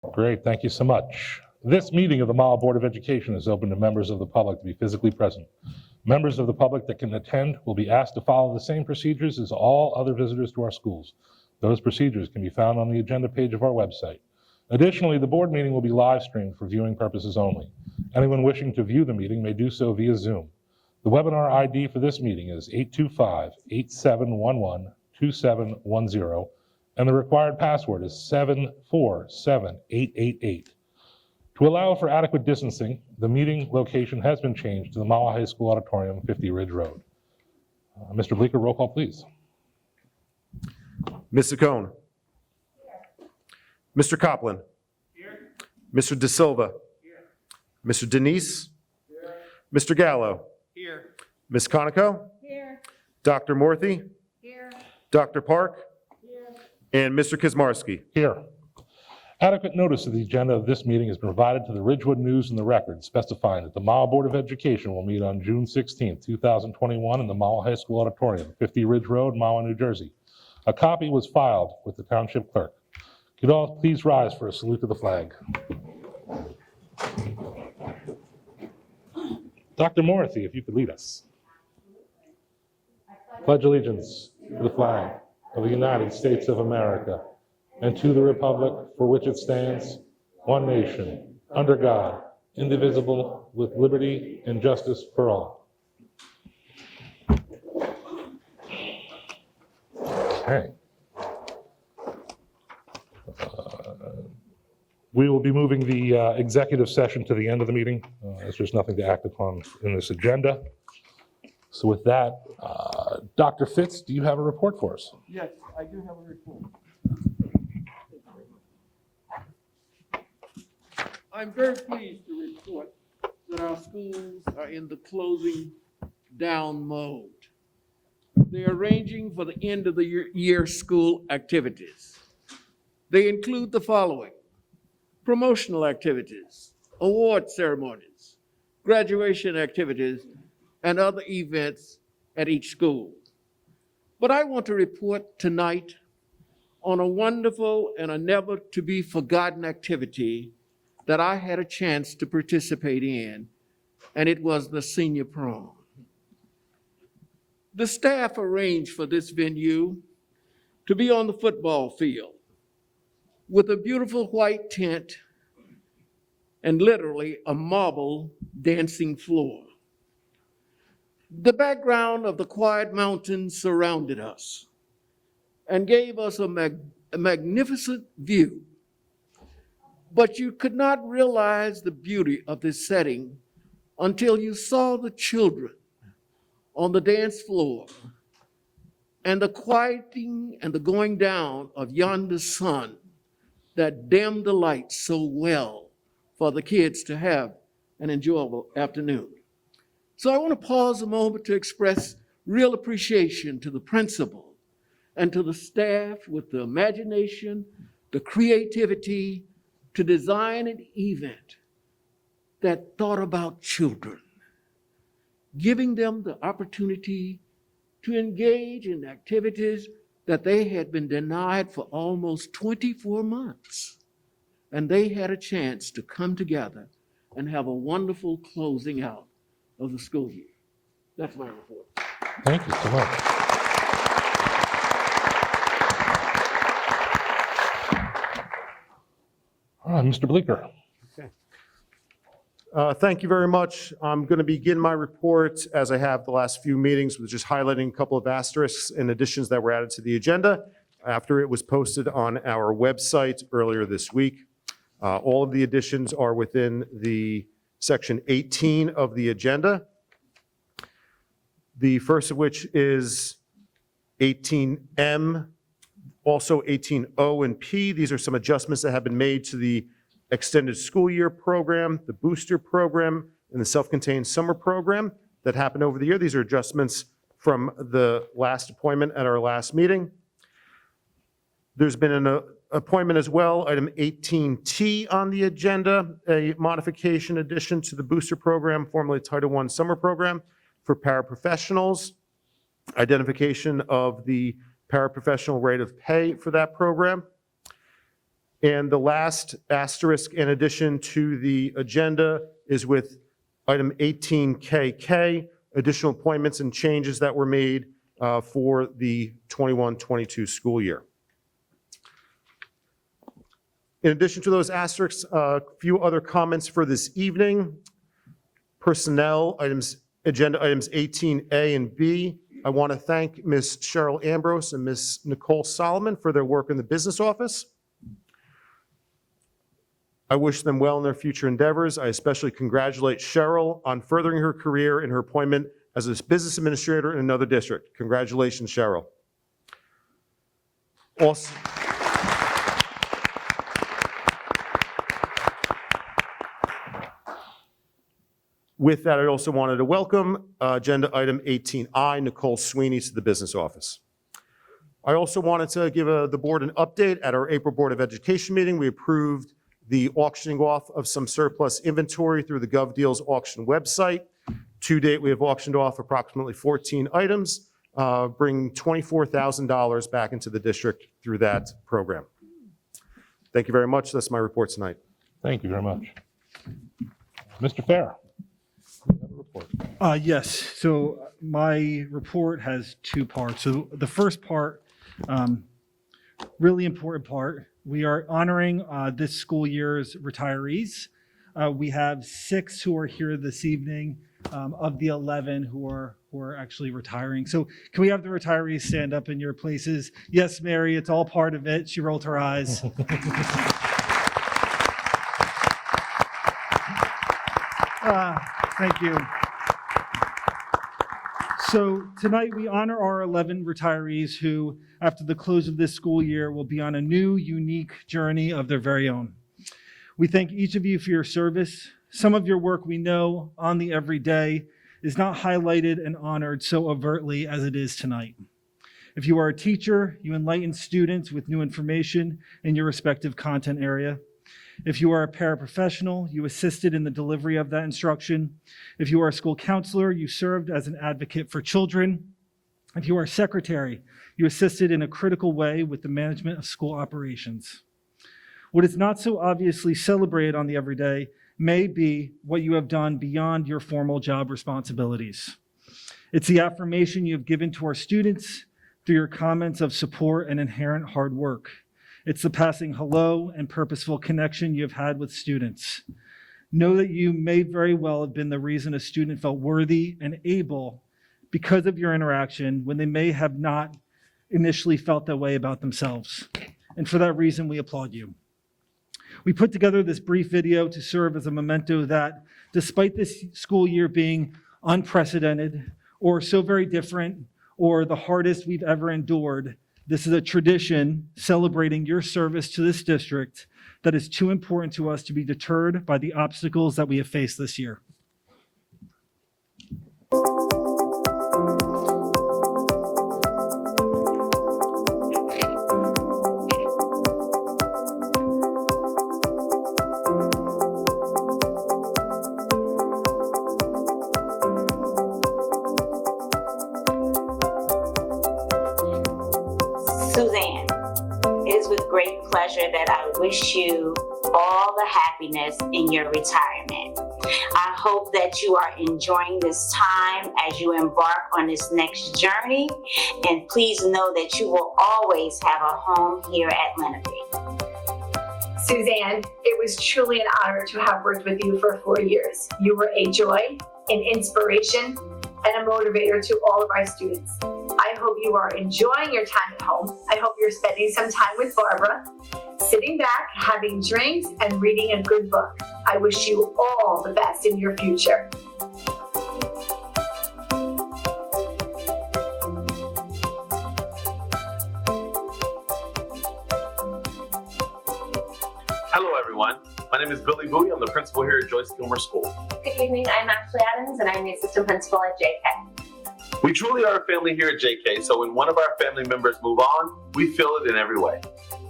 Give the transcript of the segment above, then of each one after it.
Great, thank you so much. This meeting of the Mahwah Board of Education is open to members of the public to be physically present. Members of the public that can attend will be asked to follow the same procedures as all other visitors to our schools. Those procedures can be found on the agenda page of our website. Additionally, the board meeting will be live streamed for viewing purposes only. Anyone wishing to view the meeting may do so via Zoom. The webinar ID for this meeting is 825-8711-2710, and the required password is 747888. To allow for adequate distancing, the meeting location has been changed to the Mahwah High School Auditorium, 50 Ridge Road. Mr. Bleeker, roll call, please. Ms. Saccone. Mr. Copeland. Here. Mr. De Silva. Here. Mr. Denise. Here. Mr. Gallo. Here. Ms. Conoco. Here. Dr. Morthy. Here. Dr. Park. Here. And Mr. Kizmarski. Here. Adequate notice of the agenda of this meeting is provided to the Ridgewood News and the Record, specifying that the Mahwah Board of Education will meet on June 16, 2021 in the Mahwah High School Auditorium, 50 Ridge Road, Mahwah, New Jersey. A copy was filed with the Township Clerk. Could all please rise for a salute to the flag. Dr. Morthy, if you could lead us. Pledge allegiance to the flag of the United States of America and to the republic for which it stands, one nation, under God, indivisible, with liberty and justice for all. Okay. We will be moving the executive session to the end of the meeting, as there's nothing to act upon in this agenda. So with that, Dr. Fitz, do you have a report for us? Yes, I do have a report. I'm very pleased to report that our schools are in the closing down mode. They are arranging for the end of the year school activities. They include the following: promotional activities, award ceremonies, graduation activities, and other events at each school. But I want to report tonight on a wonderful and a never to be forgotten activity that I had a chance to participate in, and it was the senior prom. The staff arranged for this venue to be on the football field with a beautiful white tent and literally a marble dancing floor. The background of the quiet mountains surrounded us and gave us a magnificent view. But you could not realize the beauty of this setting until you saw the children on the dance floor and the quieting and the going down of yonder sun that dimmed the lights so well for the kids to have an enjoyable afternoon. So I want to pause a moment to express real appreciation to the principal and to the staff with the imagination, the creativity to design an event that thought about children, giving them the opportunity to engage in activities that they had been denied for almost 24 months. And they had a chance to come together and have a wonderful closing out of the school year. That's my report. Thank you so much. All right, Mr. Bleeker. Thank you very much. I'm going to begin my report, as I have the last few meetings, with just highlighting a couple of asterisks and additions that were added to the agenda after it was posted on our website earlier this week. All of the additions are within the section 18 of the agenda. The first of which is 18M, also 18O and P. These are some adjustments that have been made to the extended school year program, the booster program, and the self-contained summer program that happened over the year. These are adjustments from the last appointment at our last meeting. There's been an appointment as well, item 18T on the agenda, a modification addition to the booster program, formerly Title I summer program for paraprofessionals, identification of the paraprofessional rate of pay for that program. And the last asterisk in addition to the agenda is with item 18KK, additional appointments and changes that were made for the 21-22 school year. In addition to those asterisks, a few other comments for this evening. Personnel items, agenda items 18A and B. I want to thank Ms. Cheryl Ambrose and Ms. Nicole Solomon for their work in the business office. I wish them well in their future endeavors. I especially congratulate Cheryl on furthering her career in her appointment as a business administrator in another district. Congratulations, Cheryl. Also, with that, I also wanted to welcome agenda item 18I, Nicole Sweeney, to the business office. I also wanted to give the board an update. At our April Board of Education meeting, we approved the auctioning off of some surplus inventory through the GovDeals auction website. To date, we have auctioned off approximately 14 items, bringing $24,000 back into the district through that program. Thank you very much. That's my report tonight. Thank you very much. Mr. Fair. You have a report. Yes, so my report has two parts. So the first part, really important part, we are honoring this school year's retirees. We have 6 who are here this evening of the 11 who are actually retiring. So can we have the retirees stand up in your places? Yes, Mary, it's all part of it. She rolled her eyes. Thank you. So tonight we honor our 11 retirees who, after the close of this school year, will be on a new, unique journey of their very own. We thank each of you for your service. Some of your work we know on the everyday is not highlighted and honored so overtly as it is tonight. If you are a teacher, you enlighten students with new information in your respective content area. If you are a paraprofessional, you assisted in the delivery of that instruction. If you are a school counselor, you served as an advocate for children. If you are a secretary, you assisted in a critical way with the management of school operations. What is not so obviously celebrated on the everyday may be what you have done beyond your formal job responsibilities. It's the affirmation you have given to our students through your comments of support and inherent hard work. It's the passing hello and purposeful connection you have had with students. Know that you may very well have been the reason a student felt worthy and able because of your interaction when they may have not initially felt that way about themselves. And for that reason, we applaud you. We put together this brief video to serve as a memento that despite this school year being unprecedented or so very different or the hardest we've ever endured, this is a tradition celebrating your service to this district that is too important to us to be deterred by the obstacles that we have faced this year. Suzanne, it is with great pleasure that I wish you all the happiness in your retirement. I hope that you are enjoying this time as you embark on this next journey, and please know that you will always have a home here at Lenape. Suzanne, it was truly an honor to have worked with you for 4 years. You were a joy, an inspiration, and a motivator to all of our students. I hope you are enjoying your time at home. I hope you're spending some time with Barbara, sitting back, having drinks, and reading a good book. I wish you all the best in your future. Hello, everyone. My name is Billy Bowie. I'm the principal here at Joyce Gilmer School. Good evening, I'm Ashley Adams, and I'm the assistant principal at JK. We truly are a family here at JK, so when one of our family members move on, we feel it in every way.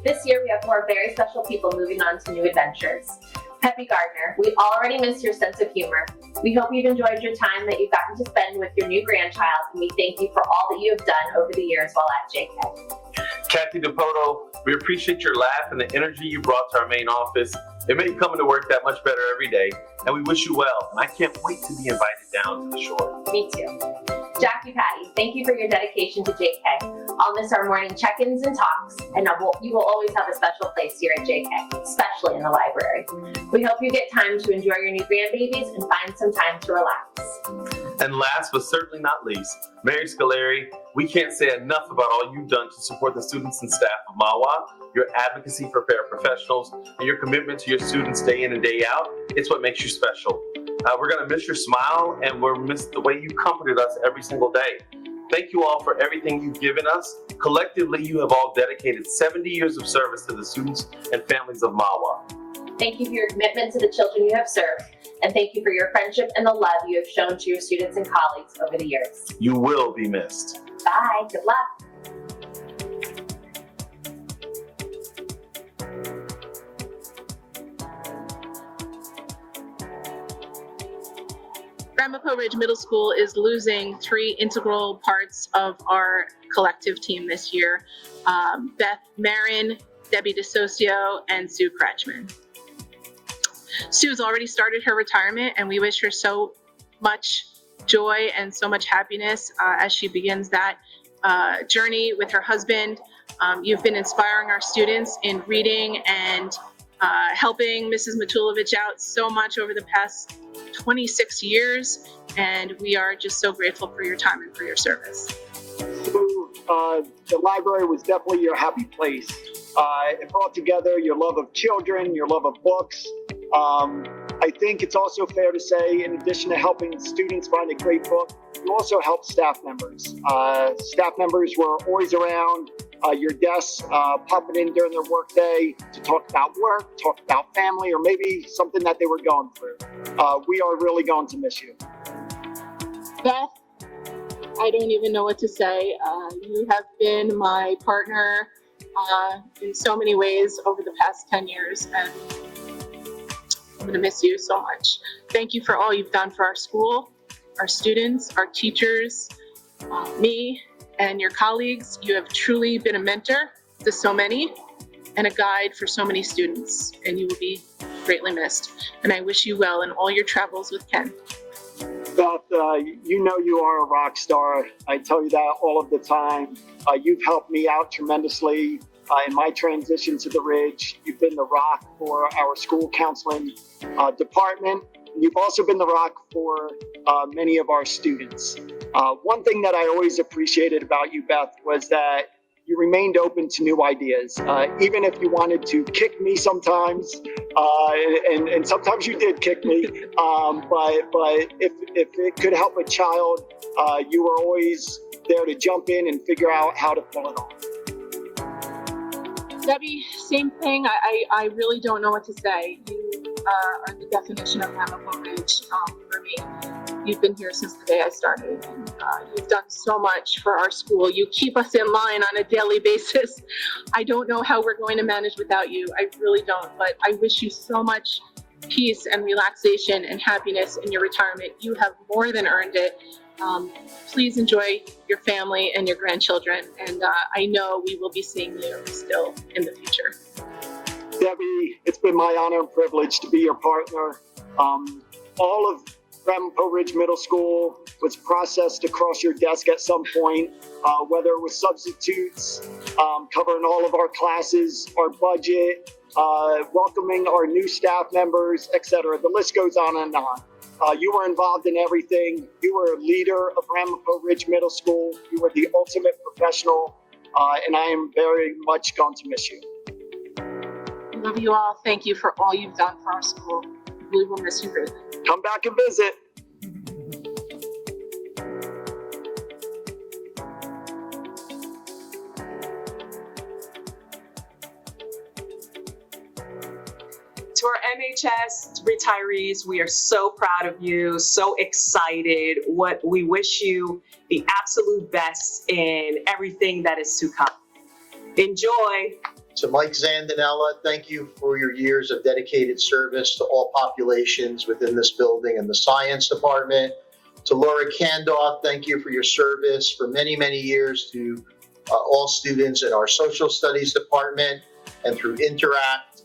This year, we have more very special people moving on to new adventures. Peppy Gardner, we already miss your sense of humor. We hope you've enjoyed your time that you've gotten to spend with your new grandchild, and we thank you for all that you have done over the years while at JK. Kathy DePoto, we appreciate your laugh and the energy you brought to our main office. It made coming to work that much better every day, and we wish you well. And I can't wait to be invited down to the shore. Me too. Jackie Patty, thank you for your dedication to JK. I'll miss our morning check-ins and talks, and you will always have a special place here at JK, especially in the library. We hope you get time to enjoy your new grandbabies and find some time to relax. And last but certainly not least, Mary Scolari, we can't say enough about all you've done to support the students and staff of Mahwah, your advocacy for paraprofessionals, and your commitment to your students day in and day out. It's what makes you special. We're going to miss your smile, and we'll miss the way you comforted us every single day. Thank you all for everything you've given us. Collectively, you have all dedicated 70 years of service to the students and families of Mahwah. Thank you for your commitment to the children you have served, and thank you for your friendship and the love you have shown to your students and colleagues over the years. You will be missed. Bye. Good luck. Ramapo Ridge Middle School is losing 3 integral parts of our collective team this year. Beth Marin, Debbie DeSocio, and Sue Kretschmann. Sue's already started her retirement, and we wish her so much joy and so much happiness as she begins that journey with her husband. You've been inspiring our students in reading and helping Mrs. Matulovich out so much over the past 26 years, and we are just so grateful for your time and for your service. The library was definitely your happy place. It brought together your love of children, your love of books. I think it's also fair to say, in addition to helping students find a great book, you also help staff members. Staff members were always around your desks, popping in during their workday to talk about work, talk about family, or maybe something that they were going through. We are really going to miss you. Beth, I don't even know what to say. You have been my partner in so many ways over the past 10 years, and I'm going to miss you so much. Thank you for all you've done for our school, our students, our teachers, me, and your colleagues. You have truly been a mentor to so many and a guide for so many students, and you will be greatly missed. And I wish you well in all your travels with Ken. Beth, you know you are a rock star. I tell you that all of the time. You've helped me out tremendously in my transition to the Ridge. You've been the rock for our school counseling department. You've also been the rock for many of our students. One thing that I always appreciated about you, Beth, was that you remained open to new ideas. Even if you wanted to kick me sometimes, and sometimes you did kick me, but if it could help a child, you were always there to jump in and figure out how to pull it off. Debbie, same thing. I really don't know what to say. You are the definition of Ramapo Ridge for me. You've been here since the day I started, and you've done so much for our school. You keep us in line on a daily basis. I don't know how we're going to manage without you. I really don't, but I wish you so much peace and relaxation and happiness in your retirement. You have more than earned it. Please enjoy your family and your grandchildren, and I know we will be seeing you still in the future. Debbie, it's been my honor and privilege to be your partner. All of Ramapo Ridge Middle School was processed across your desk at some point, whether it was substitutes, covering all of our classes, our budget, welcoming our new staff members, etc. The list goes on and on. You were involved in everything. You were a leader of Ramapo Ridge Middle School. You were the ultimate professional, and I am very much going to miss you. I love you all. Thank you for all you've done for our school. We will miss you greatly. Come back and visit. To our MHS retirees, we are so proud of you, so excited. We wish you the absolute best in everything that is to come. Enjoy. To Mike Zandanella, thank you for your years of dedicated service to all populations within this building and the science department. To Laura Kandoff, thank you for your service for many, many years to all students in our social studies department and through Interact.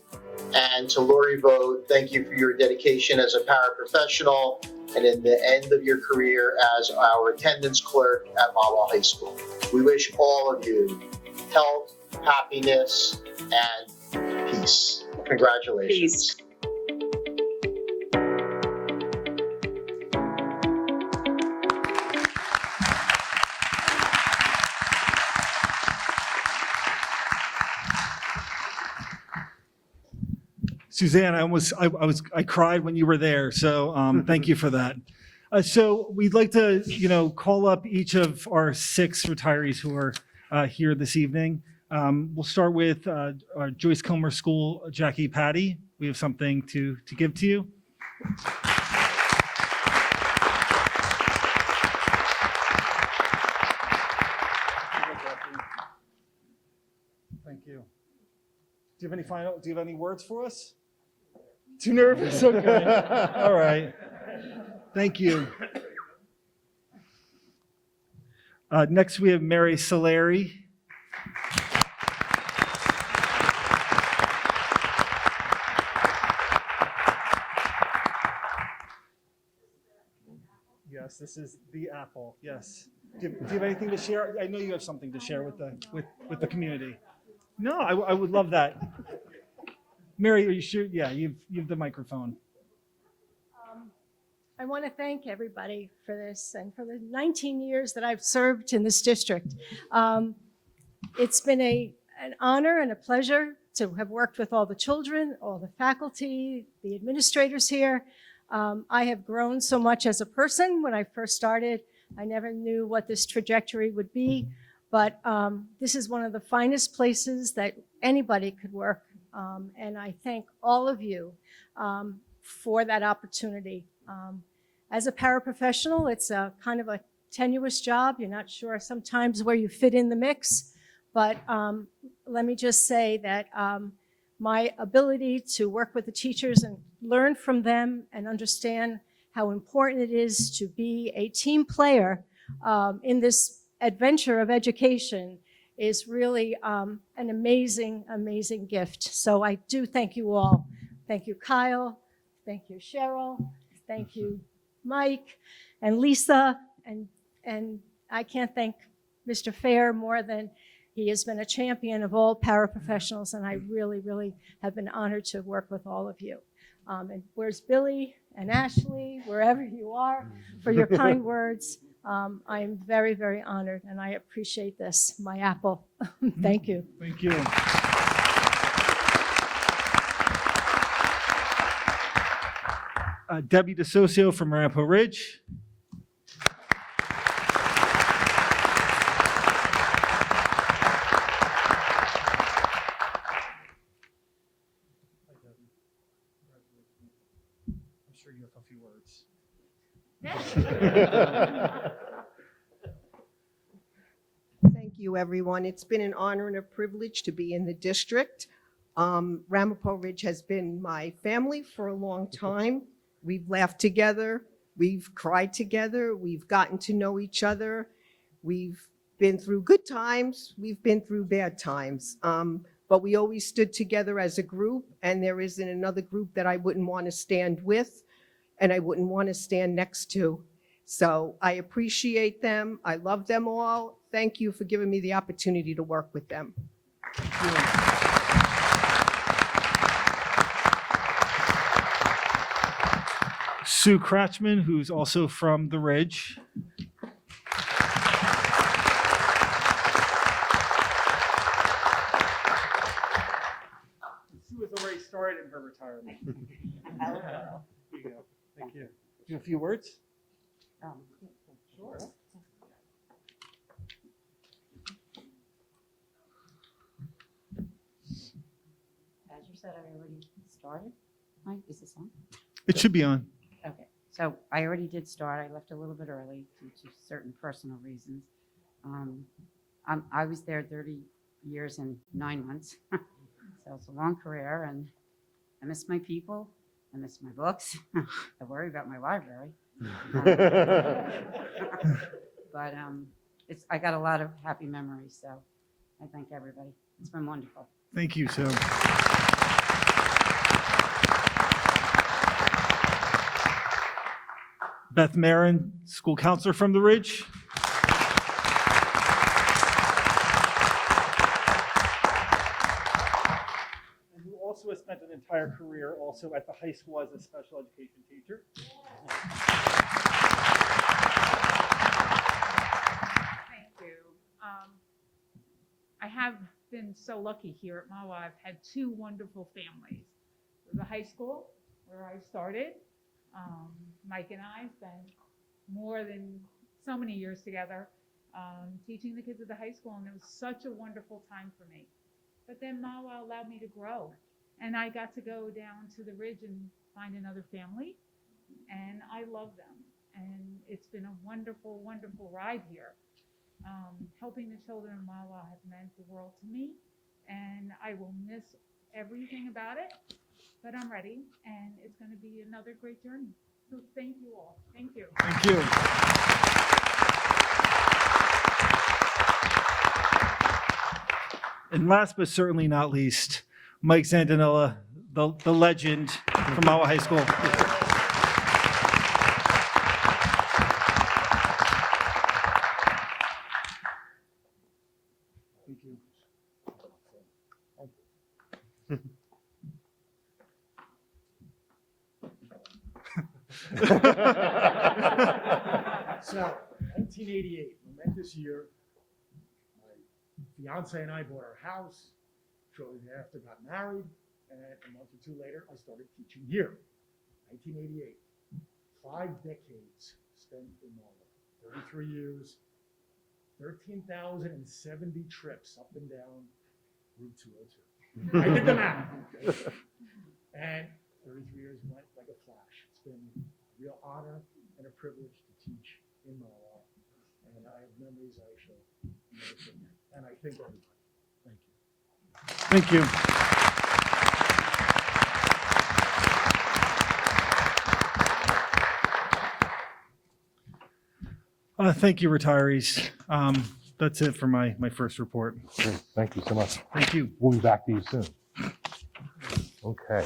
And to Lori Vogt, thank you for your dedication as a paraprofessional and in the end of your career as our attendance clerk at Mahwah High School. We wish all of you health, happiness, and peace. Congratulations. Peace. Suzanne, I cried when you were there, so thank you for that. So we'd like to, call up each of our 6 retirees who are here this evening. We'll start with our Joyce Comer School, Jackie Patty. We have something to give to you. Thank you. Do you have any words for us? Too nervous? Okay. All right. Thank you. Next, we have Mary Solari. Yes, this is the apple. Yes. Do you have anything to share? I know you have something to share with the community. No, I would love that. Mary, are you sure? Yeah, you've the microphone. I want to thank everybody for this and for the 19 years that I've served in this district. It's been an honor and a pleasure to have worked with all the children, all the faculty, the administrators here. I have grown so much as a person. When I first started, I never knew what this trajectory would be, but this is one of the finest places that anybody could work. And I thank all of you for that opportunity. As a paraprofessional, it's a kind of a tenuous job. You're not sure sometimes where you fit in the mix, but let me just say that my ability to work with the teachers and learn from them and understand how important it is to be a team player in this adventure of education is really an amazing, amazing gift. So I do thank you all. Thank you, Kyle. Thank you, Cheryl. Thank you, Mike and Lisa. And I can't thank Mr. Fair more than he has been a champion of all paraprofessionals. And I really, really have been honored to work with all of you. And where's Billy and Ashley, wherever you are, for your kind words. I am very, very honored, and I appreciate this, my apple. Thank you. Thank you. Debbie DeSocio from Rampo Ridge. I'm sure you have a few words. Thank you, everyone. It's been an honor and a privilege to be in the district. Ramapo Ridge has been my family for a long time. We've laughed together. We've cried together. We've gotten to know each other. We've been through good times. We've been through bad times. But we always stood together as a group, and there isn't another group that I wouldn't want to stand with and I wouldn't want to stand next to. So I appreciate them. I love them all. Thank you for giving me the opportunity to work with them. Sue Kratchman, who's also from the Ridge. Sue has already started in her retirement. There you go. Thank you. Do you have a few words? Sure. As you said, I already started. Mike, is this on? It should be on. Okay, so I already did start. I left a little bit early due to certain personal reasons. I was there 30 years and 9 months, so it's a long career, and I miss my people. I miss my books. I worry about my library. But I got a lot of happy memories, so I thank everybody. It's been wonderful. Thank you, Sue. Beth Marin, school counselor from the Ridge. And who also has spent an entire career also at the high school as a special education teacher. Thank you. I have been so lucky here at Mahwah. I've had two wonderful families. The high school, where I started, Mike and I spent more than so many years together teaching the kids at the high school, and it was such a wonderful time for me. But then Mahwah allowed me to grow, and I got to go down to the Ridge and find another family, and I love them. And it's been a wonderful, wonderful ride here. Helping the children of Mahwah has meant the world to me, and I will miss everything about it, but I'm ready, and it's going to be another great journey. So thank you all. Thank you. Thank you. And last but certainly not least, Mike Zandanella, the legend from Mahwah High School. Thank you. So, 1988, momentous year. My fiance and I bought our house. Shortly thereafter, got married, and a month or two later, I started teaching here. 1988, 5 decades spent in Mahwah, 33 years, 13,070 trips up and down Route 202. I did the math. Okay? And 33 years went like a flash. It's been a real honor and a privilege to teach in Mahwah, and I have memories I shall never forget. And I thank everybody. Thank you. Thank you. Thank you, retirees. That's it for my first report. Great. Thank you so much. Thank you. We'll be back to you soon. Okay.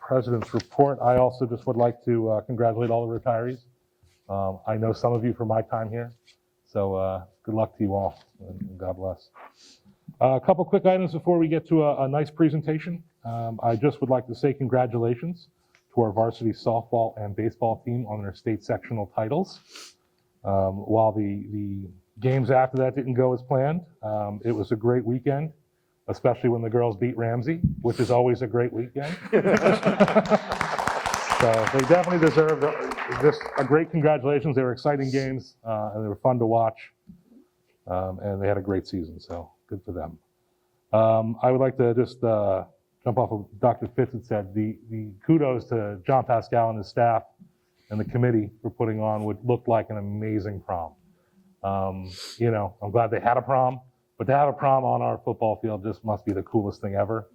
President's report. I also just would like to congratulate all the retirees. I know some of you from my time here, so good luck to you all, and God bless. A couple quick items before we get to a nice presentation. I just would like to say congratulations to our varsity softball and baseball team on their state sectional titles. While the games after that didn't go as planned, it was a great weekend, especially when the girls beat Ramsey, which is always a great weekend. So they definitely deserve just a great congratulations. They were exciting games, and they were fun to watch, and they had a great season, so good for them. I would like to just jump off of what Dr. Fitz had said. The kudos to John Pascal and his staff and the committee for putting on what looked like an amazing prom. You know, I'm glad they had a prom, but to have a prom on our football field just must be the coolest thing ever,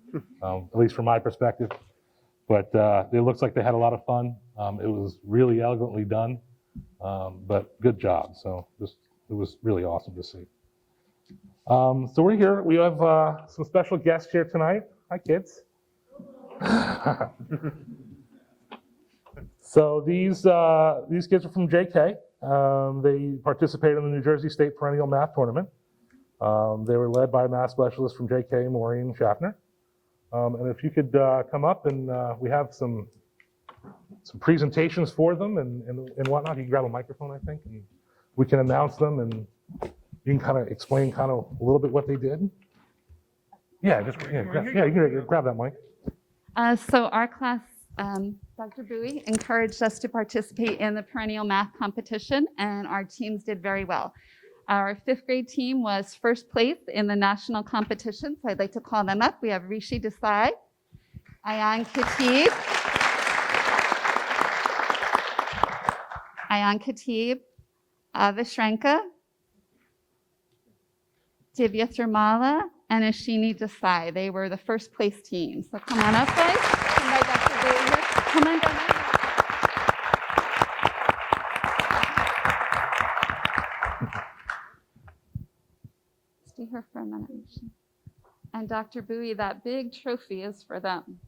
at least from my perspective. But it looks like they had a lot of fun. It was really elegantly done, but good job. So it was really awesome to see. So we're here. We have some special guests here tonight. Hi, kids. So these kids are from JK. They participated in the New Jersey State Perennial Math Tournament. They were led by a math specialist from JK, Maureen Schaffner. And if you could come up, and we have some presentations for them and whatnot. You can grab a microphone, I think, and we can announce them, and you can kind of explain kind of a little bit what they did. Yeah, just you can grab that mic. So our class, Dr. Bowie encouraged us to participate in the perennial math competition, and our teams did very well. Our 5th grade team was first place in the national competition, so I'd like to call them up. We have Rishi Desai, Ayan Khatib, Avishrenka, Divya Thermala, and Ashini Desai. They were the first place team. So come on up, guys. Invite Dr. Bowie here. Come on, go. Dr. Bowie, that big trophy is for them.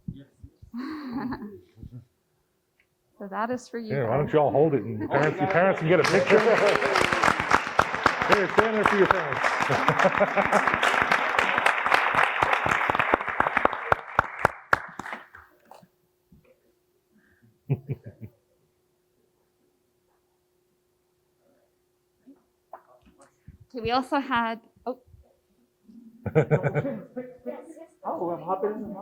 So that is for you. Here, why guys. don't you all hold it and your parents can get a picture? Here, stand there for your parents. Okay, we also had, Oh, I'm hopping in.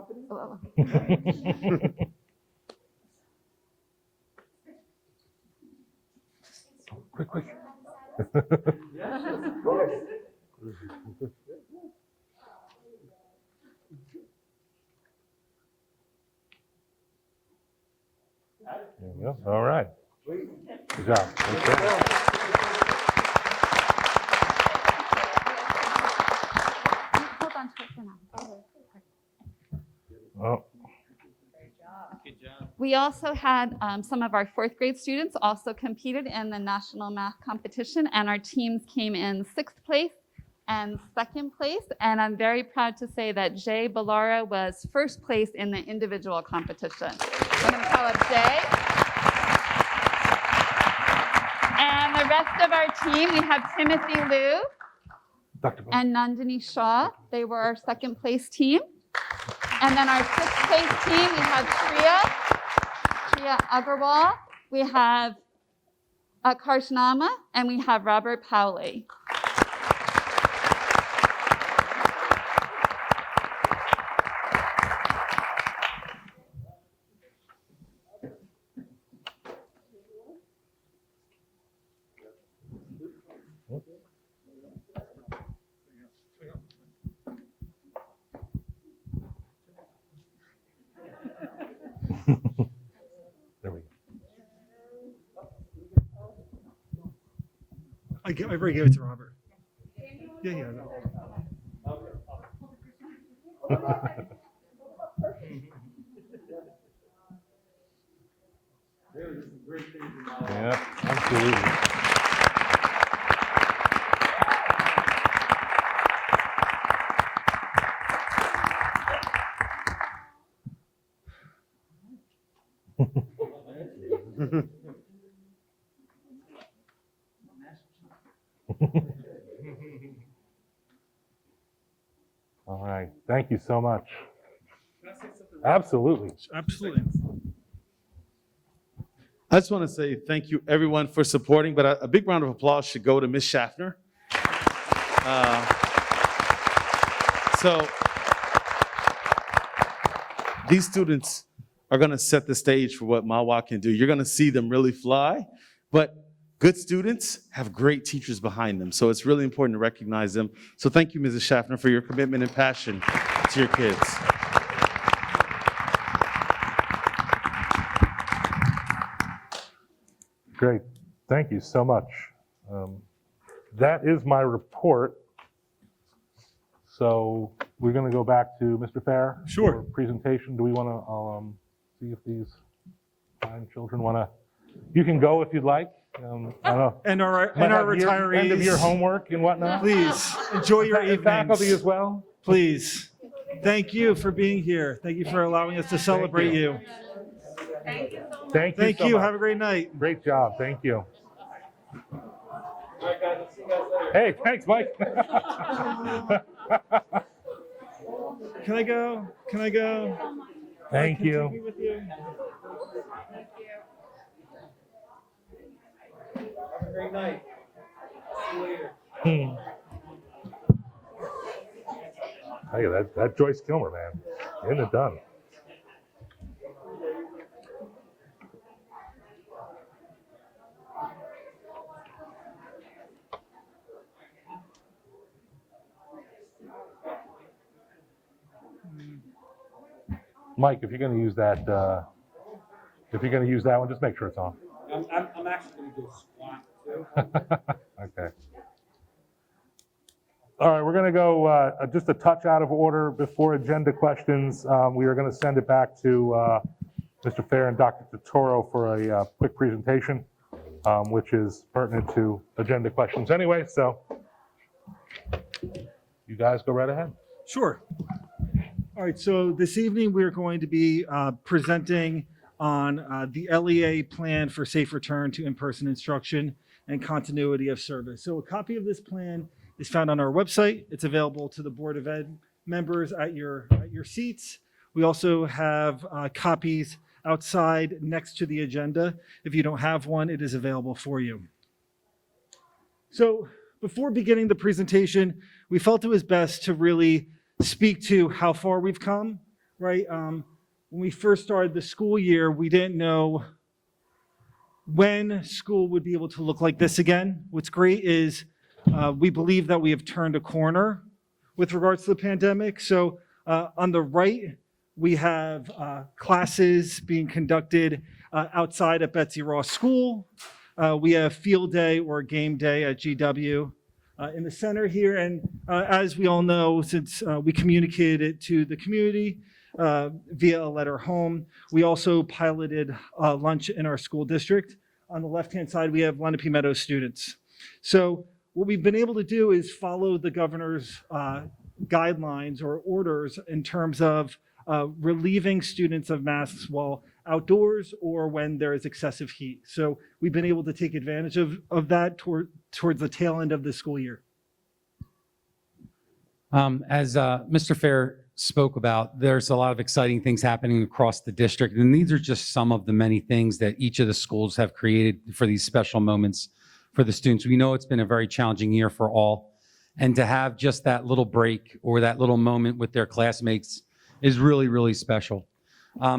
Quick. Yes, of course. There you go. All right. Good job. hold on to it for now. Oh. We also had some of our fourth grade students also competed in the national math competition, and our teams came in 6th place and 2nd place. And I'm very proud to say that Jay Ballara was 1st place in the individual competition. I'm going to call up Jay. And the rest of our team, we have Timothy Liu and Nandini Shaw. They were our 2nd place team. And then our 6th place team, we have Shreya Agarwal, we have Karshnama, and we have Robert Powley. There we go. I already gave it to Robert. Yeah. Yeah, absolutely. All right. Thank you so much. Absolutely. Absolutely. I just want to say thank you, everyone, for supporting, but a big round of applause should go to Ms. Schaffner. So these students are going to set the stage for what Mahwah can do. You're going to see them really fly, but good students have great teachers behind them. So it's really important to recognize them. So thank you, Mrs. Schaffner, for your commitment and passion to your kids. Great. Thank you so much. That is my report. So we're going to go back to Mr. Fair. Sure. For presentation. Do we want to see if these fine children want to? You can go if you'd like. I don't know. And our Might have retirees. End of your homework and whatnot. Please enjoy your evenings. Faculty as well. Please. Thank you for being here. Thank you for allowing us to celebrate you. Thank you. Thank so you. much. Have a great night. Great job. Thank you. Hey, thanks, Mike. Can I go? Can I go? Thank Can I you. take with you? Have a great night. See you later. Hey, that Joyce Kilmer, man, getting it done. Mike, if you're going to use that, one, just make sure it's on. I'm actually going to do a squat too. Okay. All right, we're going to go just a touch out of order before agenda questions. We are going to send it back to Mr. Fair and Dr. Totoro for a quick presentation, which is pertinent to agenda questions anyway. So you guys go right ahead. Sure. All right, so this evening we're going to be presenting on the LEA plan for safe return to in-person instruction and continuity of service. So a copy of this plan is found on our website. It's available to the Board of Ed members at your seats. We also have copies outside next to the agenda. If you don't have one, it is available for you. So before beginning the presentation, we felt it was best to really speak to how far we've come, right? When we first started the school year, we didn't know when school would be able to look like this again. What's great is we believe that we have turned a corner with regards to the pandemic. So on the right, we have classes being conducted outside at Betsy Ross School. We have field day or game day at GW in the center here. And as we all know, since we communicated it to the community via a letter home, we also piloted lunch in our school district. On the left-hand side, we have Lenape Meadows students. So what we've been able to do is follow the governor's guidelines or orders in terms of relieving students of masks while outdoors or when there is excessive heat. So we've been able to take advantage of that towards the tail end of the school year. As Mr. Fair spoke about, there's a lot of exciting things happening across the district, and these are just some of the many things that each of the schools have created for these special moments for the students. We know it's been a very challenging year for all, and to have just that little break or that little moment with their classmates is really, really special.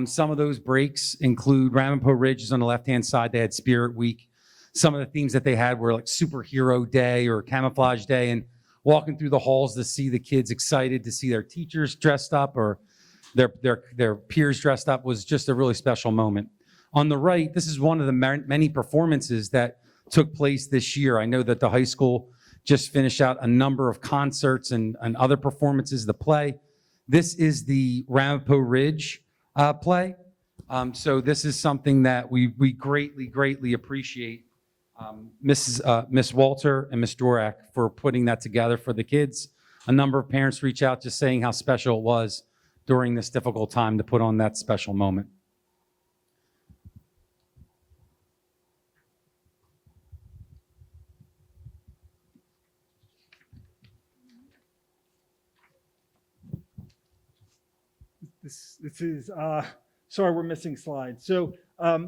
Some of those breaks include Ramapo Ridge is on the left-hand side. They had Spirit Week. Some of the themes that they had were like Superhero Day or Camouflage Day, and walking through the halls to see the kids excited to see their teachers dressed up or their peers dressed up was just a really special moment. On the right, this is one of the many performances that took place this year. I know that the high school just finished out a number of concerts and other performances, the play. This is the Ramapo Ridge play. So this is something that we greatly, greatly appreciate Miss Walter and Miss Dorak for putting that together for the kids. A number of parents reach out just saying how special it was during this difficult time to put on that special moment. This is, sorry, we're missing slides. So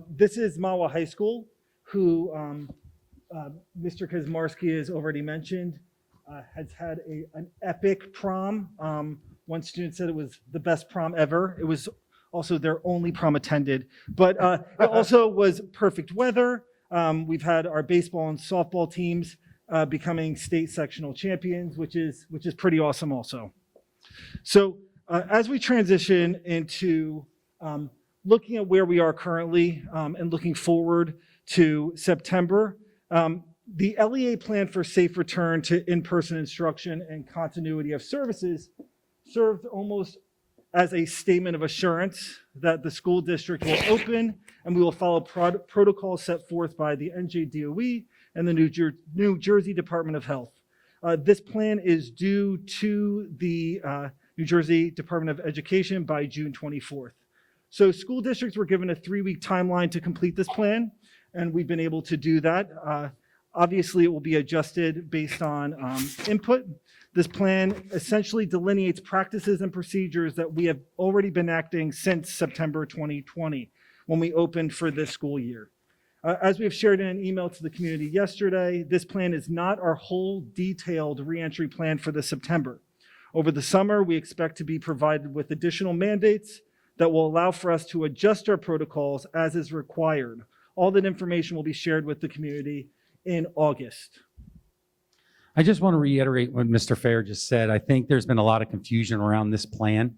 this is Mahwah High School, who Mr. Kazmarski has already mentioned, has had an epic prom. One student said it was the best prom ever. It was also their only prom attended, but it also was perfect weather. We've had our baseball and softball teams becoming state sectional champions, which is pretty awesome also. So as we transition into looking at where we are currently and looking forward to September, the LEA plan for safe return to in-person instruction and continuity of services served almost as a statement of assurance that the school district will open and we will follow protocols set forth by the NJDOE and the New Jersey Department of Health. This plan is due to the New Jersey Department of Education by June 24th. So school districts were given a 3-week timeline to complete this plan, and we've been able to do that. Obviously, it will be adjusted based on input. This plan essentially delineates practices and procedures that we have already been acting since September 2020, when we opened for this school year. As we have shared in an email to the community yesterday, this plan is not our whole detailed reentry plan for this September. Over the summer, we expect to be provided with additional mandates that will allow for us to adjust our protocols as is required. All that information will be shared with the community in August. I just want to reiterate what Mr. Fair just said. I think there's been a lot of confusion around this plan.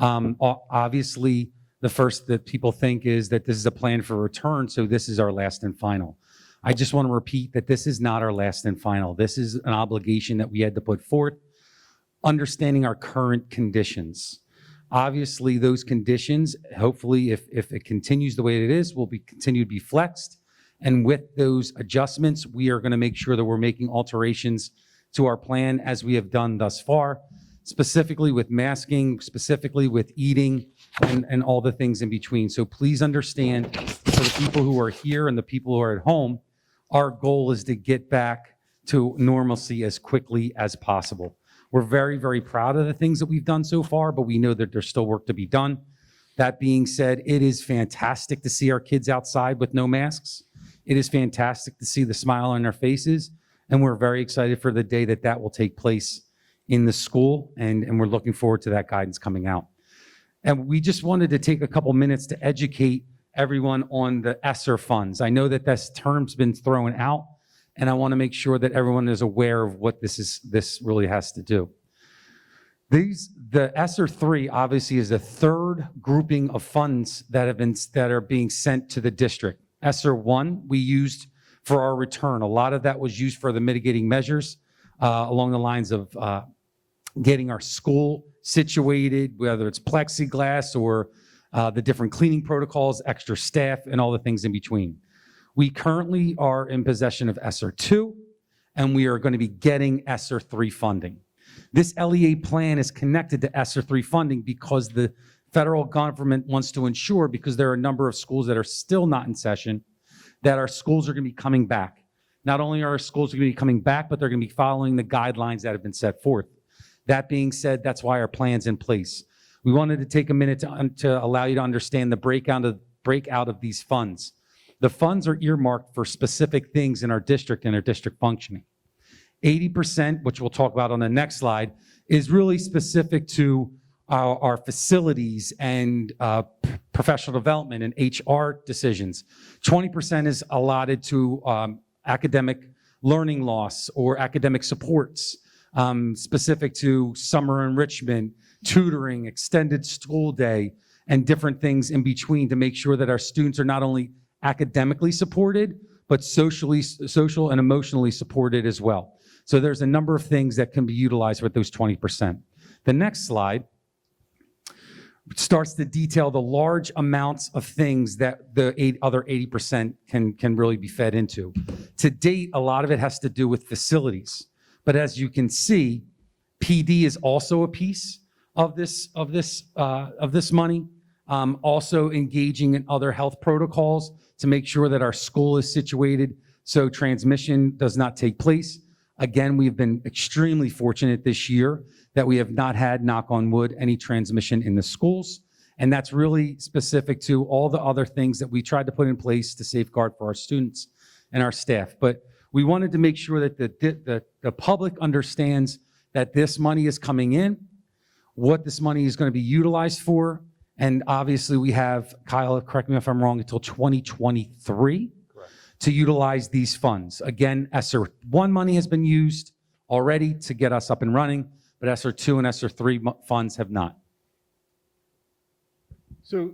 Obviously, the first that people think is that this is a plan for return, so this is our last and final. I just want to repeat that this is not our last and final. This is an obligation that we had to put forth, understanding our current conditions. Obviously, those conditions, hopefully, if it continues the way it is, will continue to be flexed. And with those adjustments, we are going to make sure that we're making alterations to our plan as we have done thus far specifically with masking, specifically with eating, and all the things in between. So please understand, for the people who are here and the people who are at home, our goal is to get back to normalcy as quickly as possible. We're very, very proud of the things that we've done so far, but we know that there's still work to be done. That being said, it is fantastic to see our kids outside with no masks. It is fantastic to see the smile on their faces, and we're very excited for the day that that will take place in the school, and we're looking forward to that guidance coming out. And we just wanted to take a couple minutes to educate everyone on the ESSER funds. I know that this term's been thrown out, and I want to make sure that everyone is aware of what this really has to do. The ESSER 3 obviously is the third grouping of funds that are being sent to the district. ESSER 1 we used for our return. A lot of that was used for the mitigating measures along the lines of getting our school situated, whether it's plexiglass or the different cleaning protocols, extra staff, and all the things in between. We currently are in possession of ESSER 2, and we are going to be getting ESSER 3 funding. This LEA plan is connected to ESSER 3 funding because the federal government wants to ensure, because there are a number of schools that are still not in session, that our schools are going to be coming back. Not only are our schools going to be coming back, but they're going to be following the guidelines that have been set forth. That being said, that's why our plan's in place. We wanted to take a minute to allow you to understand the breakout of these funds. The funds are earmarked for specific things in our district and our district functioning. 80%, which we'll talk about on the next slide, is really specific to our facilities and professional development and HR decisions. 20% is allotted to academic learning loss or academic supports, specific to summer enrichment, tutoring, extended school day, and different things in between to make sure that our students are not only academically supported, but social and emotionally supported as well. So there's a number of things that can be utilized with those 20%. The next slide starts to detail the large amounts of things that the other 80% can really be fed into. To date, a lot of it has to do with facilities. But as you can see, PD is also a piece of this money. Also engaging in other health protocols to make sure that our school is situated so transmission does not take place. Again, we've been extremely fortunate this year that we have not had, knock on wood, any transmission in the schools. And that's really specific to all the other things that we tried to put in place to safeguard for our students and our staff. But we wanted to make sure that the public understands that this money is coming in, what this money is going to be utilized for. And obviously we have, Kyle, correct me if I'm wrong, until 2023 to utilize these funds. Again, ESSER 1 money has been used already to get us up and running, but ESSER 2 and ESSER 3 funds have not. So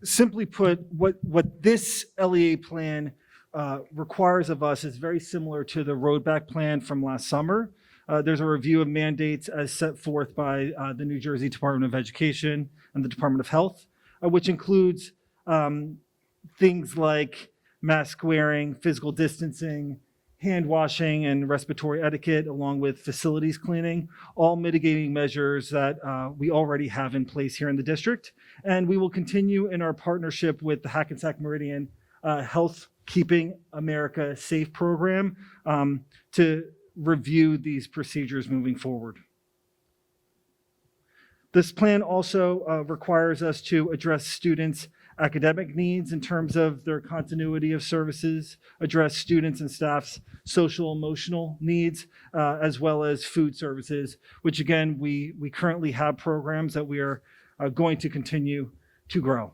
simply put, what this LEA plan requires of us is very similar to the roadback plan from last summer. There's a review of mandates as set forth by the New Jersey Department of Education and the Department of Health, which includes things like mask wearing, physical distancing, hand washing, and respiratory etiquette, along with facilities cleaning, all mitigating measures that we already have in place here in the district. And we will continue in our partnership with the Hackensack Meridian Health Keeping America Safe program to review these procedures moving forward. This plan also requires us to address students' academic needs in terms of their continuity of services, address students and staff's social emotional needs, as well as food services, which again, we currently have programs that we are going to continue to grow.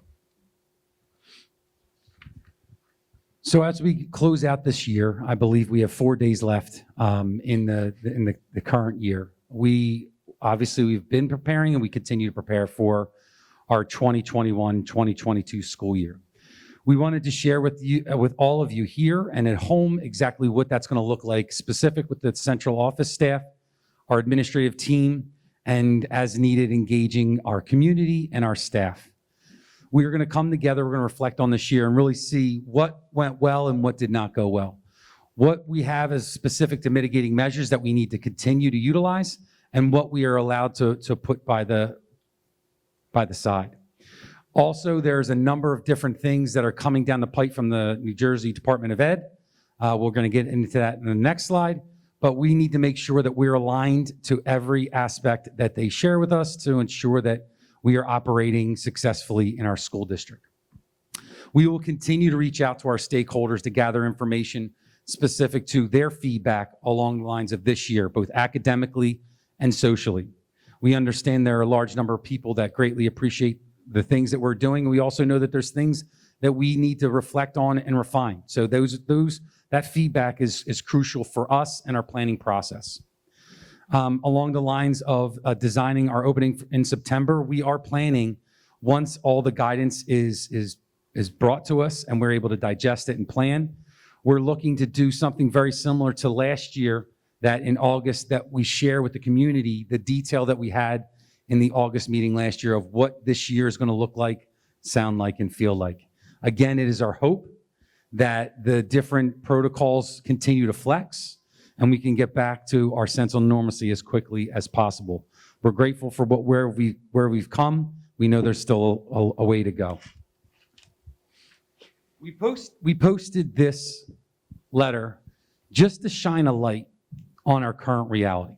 So as we close out this year, I believe we have 4 days left in the current year. We've been preparing and we continue to prepare for our 2021-2022 school year. We wanted to share with all of you here and at home exactly what that's going to look like, specific with the central office staff, our administrative team, and as needed, engaging our community and our staff. We are going to come together, we're going to reflect on this year and really see what went well and what did not go well. What we have is specific to mitigating measures that we need to continue to utilize, and what we are allowed to put by the side. Also, there's a number of different things that are coming down the pipe from the New Jersey Department of Ed. We're going to get into that in the next slide, but we need to make sure that we're aligned to every aspect that they share with us to ensure that we are operating successfully in our school district. We will continue to reach out to our stakeholders to gather information specific to their feedback along the lines of this year, both academically and socially. We understand there are a large number of people that greatly appreciate the things that we're doing. We also know that there's things that we need to reflect on and refine. So that feedback is crucial for us and our planning process. Along the lines of designing our opening in September, we are planning, once all the guidance is brought to us and we're able to digest it and plan, we're looking to do something very similar to last year, that in August that we share with the community the detail that we had in the August meeting last year of what this year is going to look like, sound like, and feel like. Again, it is our hope that the different protocols continue to flex and we can get back to our sense of normalcy as quickly as possible. We're grateful for where we've come. We know there's still a way to go. We posted this letter just to shine a light on our current reality.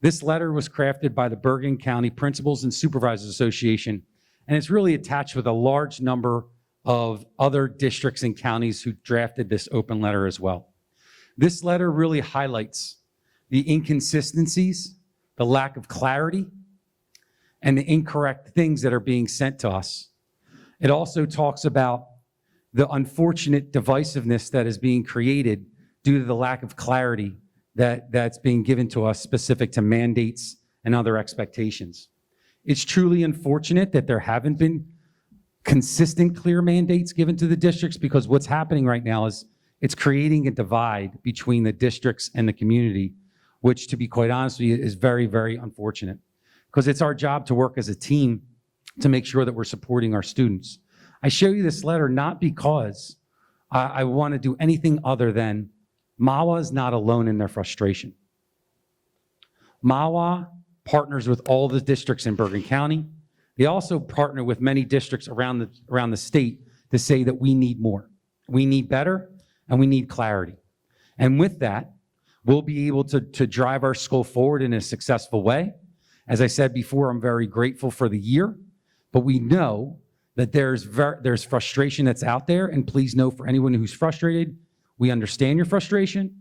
This letter was crafted by the Bergen County Principals and Supervisors Association, and it's really attached with a large number of other districts and counties who drafted this open letter as well. This letter really highlights the inconsistencies, the lack of clarity, and the incorrect things that are being sent to us. It also talks about the unfortunate divisiveness that is being created due to the lack of clarity that's being given to us specific to mandates and other expectations. It's truly unfortunate that there haven't been consistent, clear mandates given to the districts, because what's happening right now is it's creating a divide between the districts and the community, which, to be quite honest with you, is very, very unfortunate, because it's our job to work as a team to make sure that we're supporting our students. I show you this letter not because I want to do anything other than Mahwah is not alone in their frustration. Mahwah partners with all the districts in Bergen County. They also partner with many districts around the state to say that we need more. We need better, and we need clarity. And with that, we'll be able to drive our school forward in a successful way. As I said before, I'm very grateful for the year, but we know that there's frustration that's out there, and please know, for anyone who's frustrated, we understand your frustration.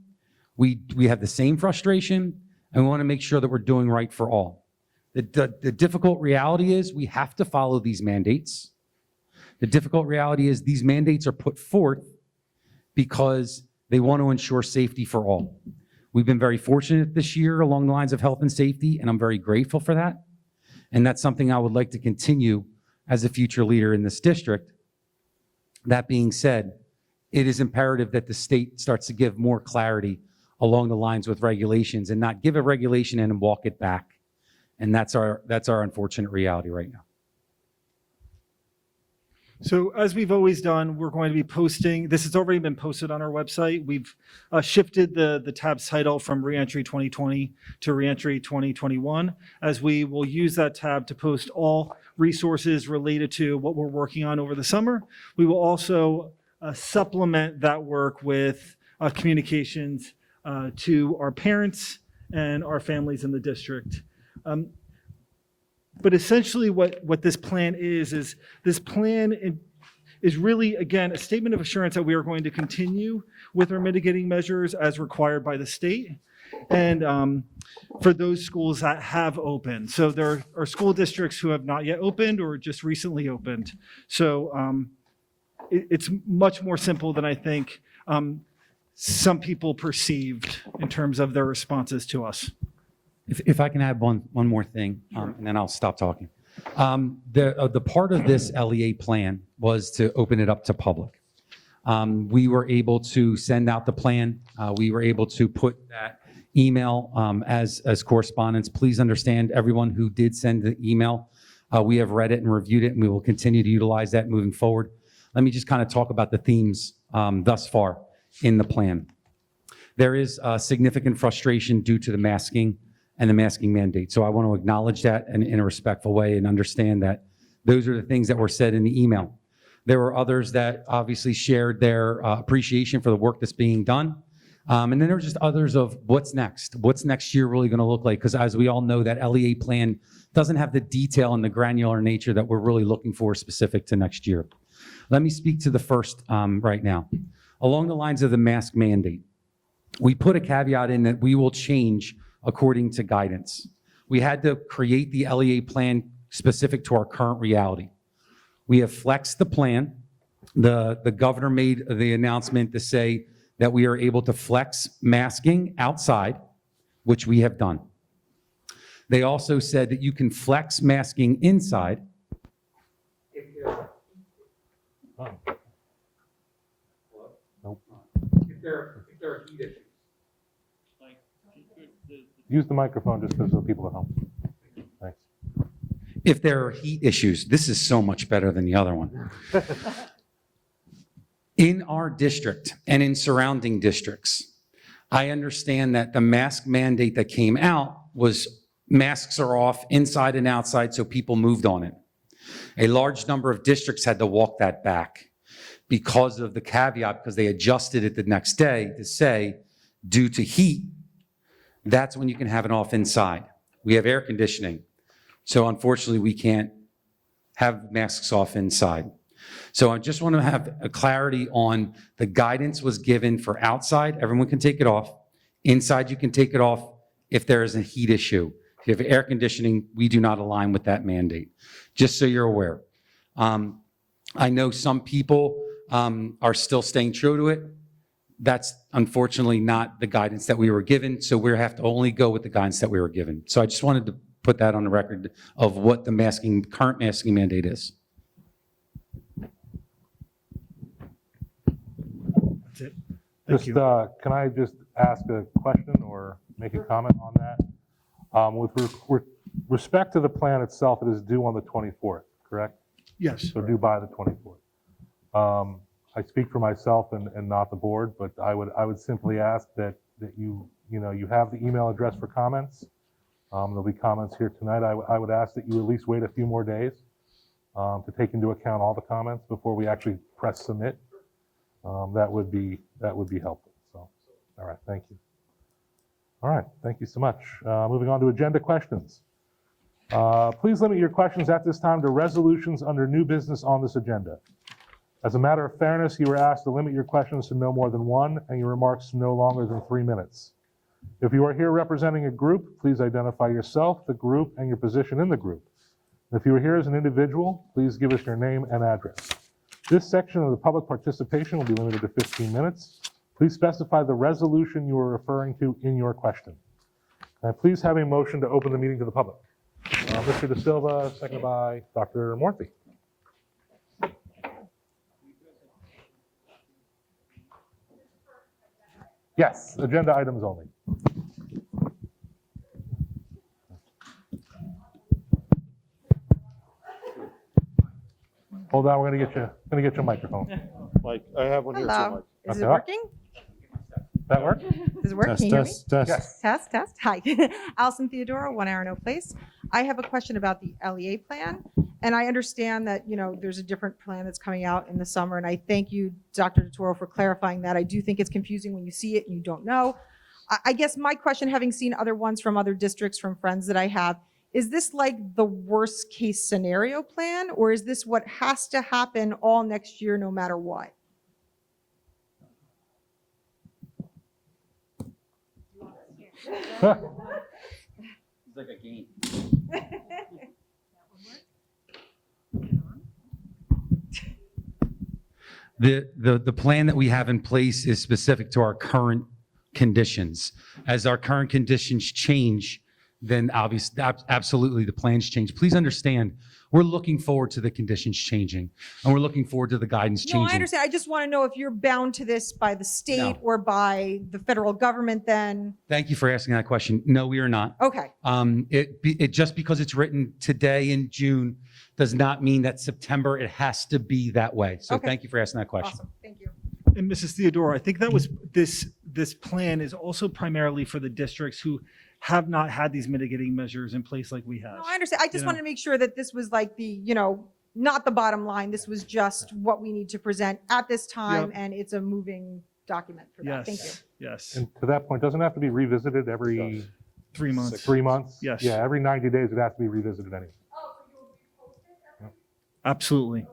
We have the same frustration, and we want to make sure that we're doing right for all. The difficult reality is we have to follow these mandates. The difficult reality is these mandates are put forth because they want to ensure safety for all. We've been very fortunate this year along the lines of health and safety, and I'm very grateful for that. And that's something I would like to continue as a future leader in this district. That being said, it is imperative that the state starts to give more clarity along the lines with regulations, and not give a regulation and walk it back. And that's our unfortunate reality right now. So as we've always done, we're going to be posting, this has already been posted on our website. We've shifted the tab's title from Reentry 2020 to Reentry 2021, as we will use that tab to post all resources related to what we're working on over the summer. We will also supplement that work with communications to our parents and our families in the district. But essentially what this plan is this plan is really, again, a statement of assurance that we are going to continue with our mitigating measures as required by the state, and for those schools that have opened. So there are school districts who have not yet opened or just recently opened. So it's much more simple than I think some people perceived in terms of their responses to us. If I can add one more thing, and then I'll stop talking. The part of this LEA plan was to open it up to public. We were able to send out the plan. We were able to put that email as correspondence. Please understand, everyone who did send the email, we have read it and reviewed it, and we will continue to utilize that moving forward. Let me just kind of talk about the themes thus far in the plan. There is significant frustration due to the masking and the masking mandate. So I want to acknowledge that in a respectful way and understand that those are the things that were said in the email. There were others that obviously shared their appreciation for the work that's being done. And then there were just others of what's next. What's next year really going to look like? Because as we all know, that LEA plan doesn't have the detail and the granular nature that we're really looking for specific to next year. Let me speak to the first right now. Along the lines of the mask mandate, we put a caveat in that we will change according to guidance. We had to create the LEA plan specific to our current reality. We have flexed the plan. The governor made the announcement to say that we are able to flex masking outside, which we have done. They also said that you can flex masking inside. If there are heat issues. Use the microphone just because of the people at home. Thanks. If there are heat issues, this is so much better than the other one. In our district and in surrounding districts, I understand that the mask mandate that came out was masks are off inside and outside, so people moved on it. A large number of districts had to walk that back because of the caveat, because they adjusted it the next day to say, due to heat, that's when you can have it off inside. We have air conditioning, so unfortunately we can't have masks off inside. So I just want to have a clarity on the guidance was given for outside, everyone can take it off. Inside, you can take it off if there is a heat issue. If you have air conditioning, we do not align with that mandate, just so you're aware. I know some people are still staying true to it. That's unfortunately not the guidance that we were given, so we have to only go with the guidance that we were given. So I just wanted to put that on the record of what the current masking mandate is. That's it. Thank you. Can I just ask a question or make a comment on that? With respect to the plan itself, it is due on the 24th, correct? Yes. So due by the 24th. I speak for myself and not the board, but I would simply ask that you have the email address for comments. There'll be comments here tonight. I would ask that you at least wait a few more days to take into account all the comments before we actually press submit. That would be helpful. So, all right, thank you. All right, thank you so much. Moving on to agenda questions. Please limit your questions at this time to resolutions under new business on this agenda. As a matter of fairness, you are asked to limit your questions to no more than one and your remarks to no longer than 3 minutes. If you are here representing a group, please identify yourself, the group, and your position in the group. If you are here as an individual, please give us your name and address. This section of the public participation will be limited to 15 minutes. Please specify the resolution you are referring to in your question. Can I please have a motion to open the meeting to the public? Mr. De Silva, seconded by Dr. Morphy. Yes, agenda items only. Hold on, we're gonna get you a microphone. Mike, I have one here too, Hello. Mike. Is it Okay. working? That work? Does it work? Test, Can you hear me? test, test. Yes. Test, test. Hi. Allison Theodora, 1 Arano Place. I have a question about the LEA plan. And I understand that, there's a different plan that's coming out in the summer. And I thank you, Dr. DeToro, for clarifying that. I do think it's confusing when you see it and you don't know. I guess my question, having seen other ones from other districts, from friends that I have, is this like the worst case scenario plan? Or is this what has to happen all next year no matter what? It's like a game. The plan that we have in place is specific to our current conditions. As our current conditions change, then obviously, absolutely the plans change. Please understand, we're looking forward to the conditions changing, and we're looking forward to the guidance changing. No, I understand. I just want to know if you're bound to this by the state No. or by the federal government then. Thank you for asking that question. No, we are not. Okay. It just because it's written today in June does not mean that September it has to be that way. So Okay. thank you for asking that question. Awesome. Thank you. And Mrs. Theodora, I think that was this plan is also primarily for the districts who have not had these mitigating measures in place like we have. No, I understand. I just You know? wanted to make sure that this was like the, not the bottom line. This was just what we need to present at this time, Yep. and it's a moving document for that. Thank you. Yes. And to that point, doesn't it have to be revisited every 3 months. 3 months? Yes. Yeah, every 90 days it has to be revisited anyway. Absolutely.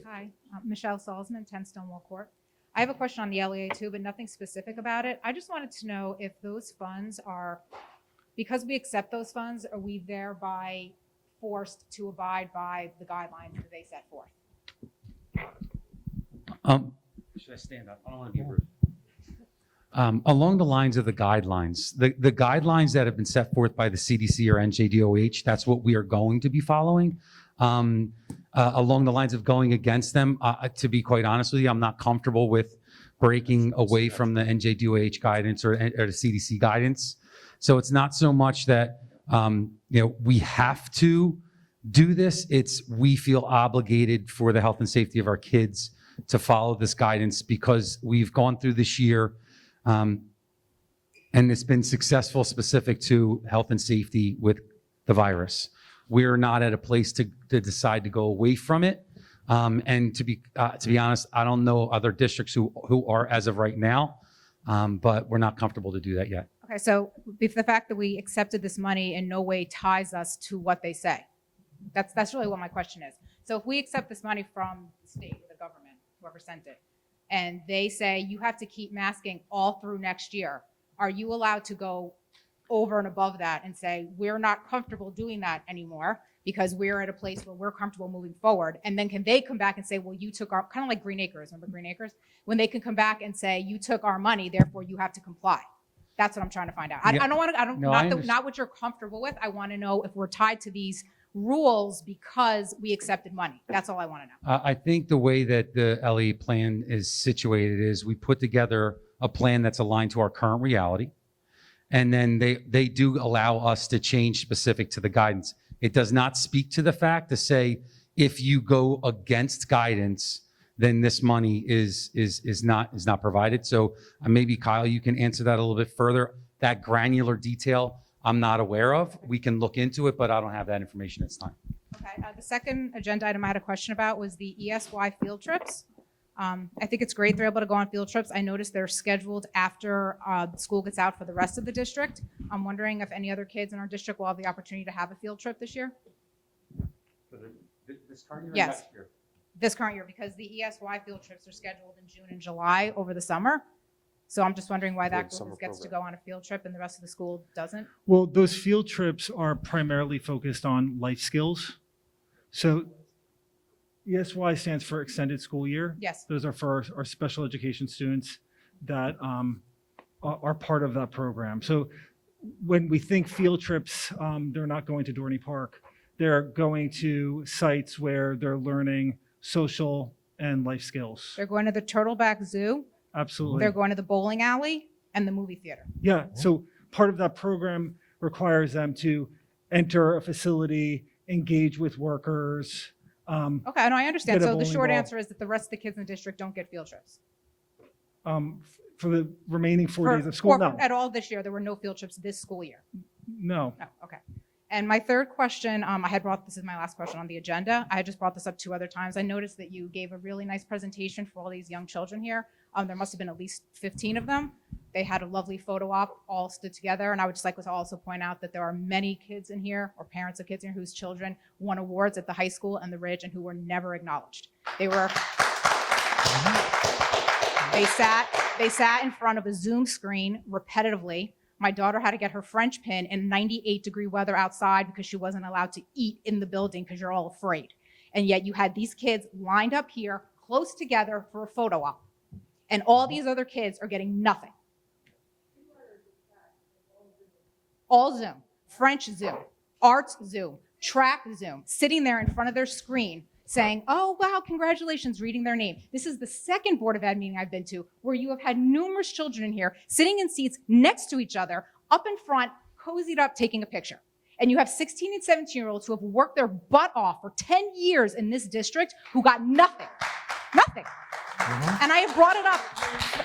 Hi, Michelle Salzman, 10 Stonewall Court. I have a question on the LEA too, but nothing specific about it. I just wanted to know if those funds are, because we accept those funds, are we thereby forced to abide by the guidelines that they set forth? Should I stand up? I don't want to be rude. Along the lines of the guidelines, the guidelines that have been set forth by the CDC or NJDOH, that's what we are going to be following. Along the lines of going against them, to be quite honest with you, I'm not comfortable with breaking away from the NJDOH guidance or the CDC guidance. So it's not so much that we have to do this. It's we feel obligated for the health and safety of our kids to follow this guidance because we've gone through this year and it's been successful specific to health and safety with the virus. We're not at a place to decide to go away from it. And to be honest, I don't know other districts who are as of right now, but we're not comfortable to do that yet. Okay, so if the fact that we accepted this money in no way ties us to what they say, that's really what my question is. So if we accept this money from the state, the government, whoever sent it, and they say you have to keep masking all through next year, are you allowed to go over and above that and say, we're not comfortable doing that anymore because we're at a place where we're comfortable moving forward? And then can they come back and say, well, you took our, kind of like Green Acres, remember Green Acres? When they can come back and say, you took our money, therefore you have to comply. That's what I'm trying to find out. I don't want to, not what you're comfortable with. I want to know if we're tied to these rules because we accepted money. That's all I want to know. I think the way that the LE plan is situated is we put together a plan that's aligned to our current reality. And then they do allow us to change specific to the guidance. It does not speak to the fact to say, if you go against guidance, then this money is not provided. So maybe Kyle, you can answer that a little bit further. That granular detail, I'm not aware of. We can look into it, but I don't have that information at this time. Okay, the second agenda item I had a question about was the ESY field trips. I think it's great they're able to go on field trips. I noticed they're scheduled after school gets out for the rest of the district. I'm wondering if any other kids in our district will have the opportunity to have a field trip this year? This current year? Yes. This current year, because the ESY field trips are scheduled in June and July over the summer. So I'm just wondering why that group gets to go on a field trip and the rest of the school doesn't. Well, those field trips are primarily focused on life skills. So ESY stands for Extended School Year. Yes. Those are for our special education students that are part of that program. So when we think field trips, they're not going to Dorney Park. They're going to sites where they're learning social and life skills. They're going to the Turtleback Zoo. Absolutely. They're going to the bowling alley and the movie theater. Yeah, so part of that program requires them to enter a facility, engage with workers. Okay, no, I understand. get a So the bowling short ball. answer is that the rest of the kids in the district don't get field trips. For the remaining 4 days of school, no. At all this year, there were no field trips this school year. No. No, okay. And my third question, I had brought, this is my last question on the agenda. I had just brought this up 2 other times. I noticed that you gave a really nice presentation for all these young children here. There must have been at least 15 of them. They had a lovely photo op, all stood together. And I would just like to also point out that there are many kids in here, or parents of kids in here, whose children won awards at the high school and the Ridge and who were never acknowledged. They sat in front of a Zoom screen repetitively. My daughter had to get her French pin in 98-degree weather outside because she wasn't allowed to eat in the building because you're all afraid. And yet you had these kids lined up here, close together for a photo op. And all these other kids are getting nothing. All Zoom, French Zoom, arts Zoom, track Zoom, sitting there in front of their screen saying, oh, wow, congratulations, reading their name. This is the second Board of Ed meeting I've been to where you have had numerous children in here sitting in seats next to each other, up in front, cozied up, taking a picture. And you have 16 and 17-year-olds who have worked their butt off for 10 years in this district who got nothing. Nothing. And I have brought it up.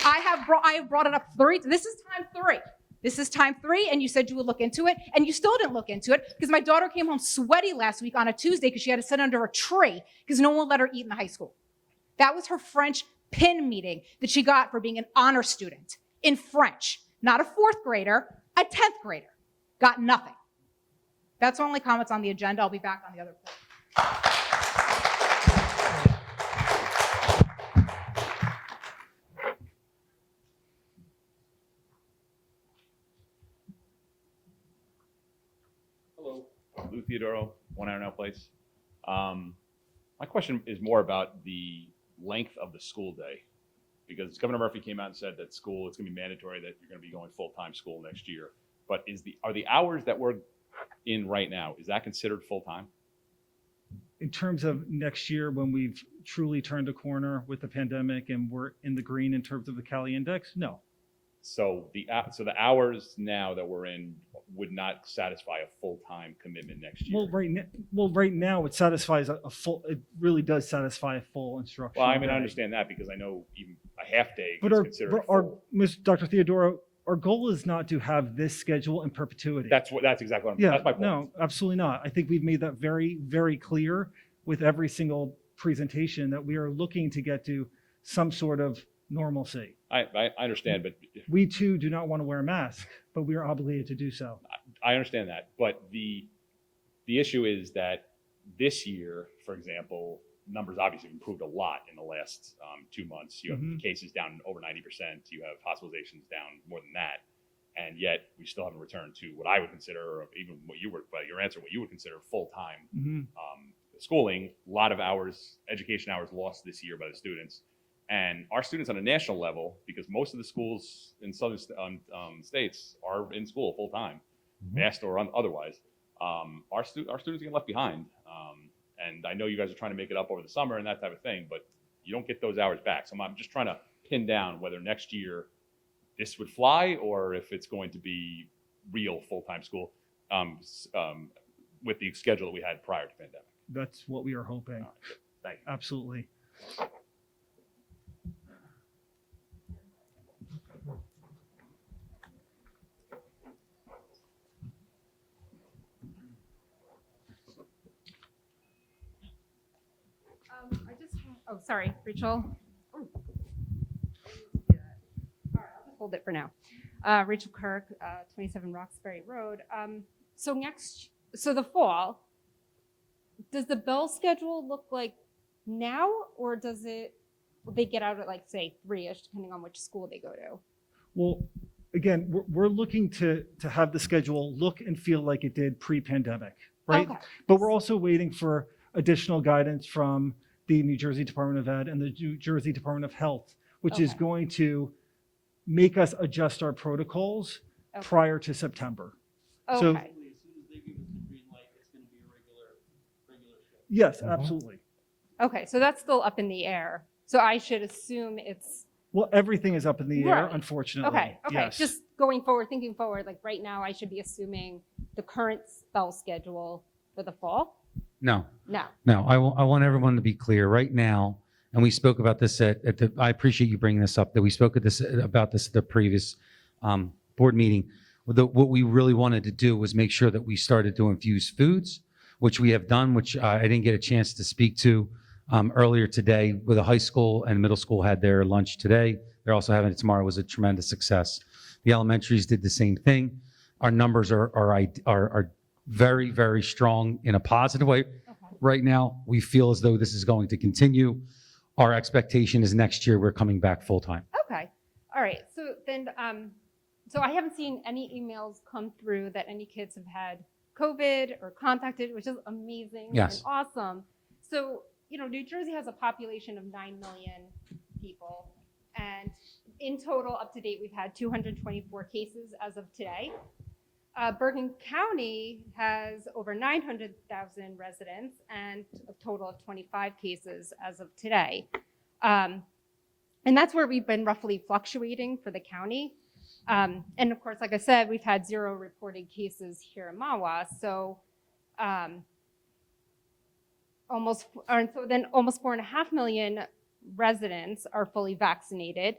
I have brought it up 3. This is time 3. This is time 3, and you said you would look into it, and you still didn't look into it because my daughter came home sweaty last week on a Tuesday because she had to sit under a tree because no one would let her eat in the high school. That was her French PIN meeting that she got for being an honor student in French. Not a 4th grader, a 10th grader. Got nothing. That's my only comments on the agenda. I'll be back on the other point. Hello, Lou Theodoro, 1 Iron Out Place. My question is more about the length of the school day, because Governor Murphy came out and said that it's going to be mandatory that you're going to be going full-time school next year. But are the hours that we're in right now, is that considered full-time? In terms of next year, when we've truly turned a corner with the pandemic and we're in the green in terms of the Cali Index, no. So the hours now that we're in would not satisfy a full-time commitment next year. Right now it satisfies it really does satisfy a full instruction. Well, I mean, I understand that because I know even a half day But is considered full. Dr. Theodoro, our goal is not to have this schedule in perpetuity. That's exactly what that's my point. No, absolutely not. I think we've made that very, very clear with every single presentation that we are looking to get to some sort of normalcy. I understand, but We too do not want to wear a mask, but we are obligated to do so. I understand that. But the issue is that this year, for example, numbers obviously improved a lot in the last 2 months. You have cases down over 90%. You have hospitalizations down more than that. And yet we still haven't returned to what I would consider, or even what you were, but your answer, what you would consider full-time schooling. A lot of hours, education hours lost this year by the students. And our students on a national level, because most of the schools in southern states are in school full-time, masked or otherwise, our students get left behind. And I know you guys are trying to make it up over the summer and that type of thing, but you don't get those hours back. So I'm just trying to pin down whether next year this would fly or if it's going to be real full-time school with the schedule that we had prior to the pandemic. That's what we are hoping. Thank you. Absolutely. Oh, sorry, Rachel. Oh. All right, I'll just hold it for now. Rachel Kirk, 27 Roxbury Road. So the fall, does the bell schedule look like now, or will they get out at, like, say 3-ish, depending on which school they go to? Well, again, we're looking to have the schedule look and feel like it did pre-pandemic, right? Okay. But we're also waiting for additional guidance from the New Jersey Department of Ed and the New Jersey Department of Health, which is going to make us adjust our protocols prior to September. Okay. So, yes, absolutely. Okay, so that's still up in the air. So I should assume it's Well, everything is up in the air, Right. unfortunately. okay. Yes. Just going forward, thinking forward, like right now, I should be assuming the current spell schedule for the fall. No. No. No, I want everyone to be clear right now, and we spoke about this I appreciate you bringing this up, that we spoke about this at the previous board meeting. What we really wanted to do was make sure that we started to infuse foods, which we have done, which I didn't get a chance to speak to earlier today, where the high school and middle school had their lunch today. They're also having it tomorrow. It was a tremendous success. The elementaries did the same thing. Our numbers are very, very strong in a positive way. Right now, we feel as though this is going to continue. Our expectation is next year we're coming back full time. Okay. All right. So then, so I haven't seen any emails come through that any kids have had COVID or contacted, which is amazing Yes. and awesome. So, New Jersey has a population of 9 million people. And in total, up to date, we've had 224 cases as of today. Bergen County has over 900,000 residents and a total of 25 cases as of today. And that's where we've been roughly fluctuating for the county. And of course, like I said, we've had 0 reported cases here in Mahwah. So almost 4.5 million residents are fully vaccinated.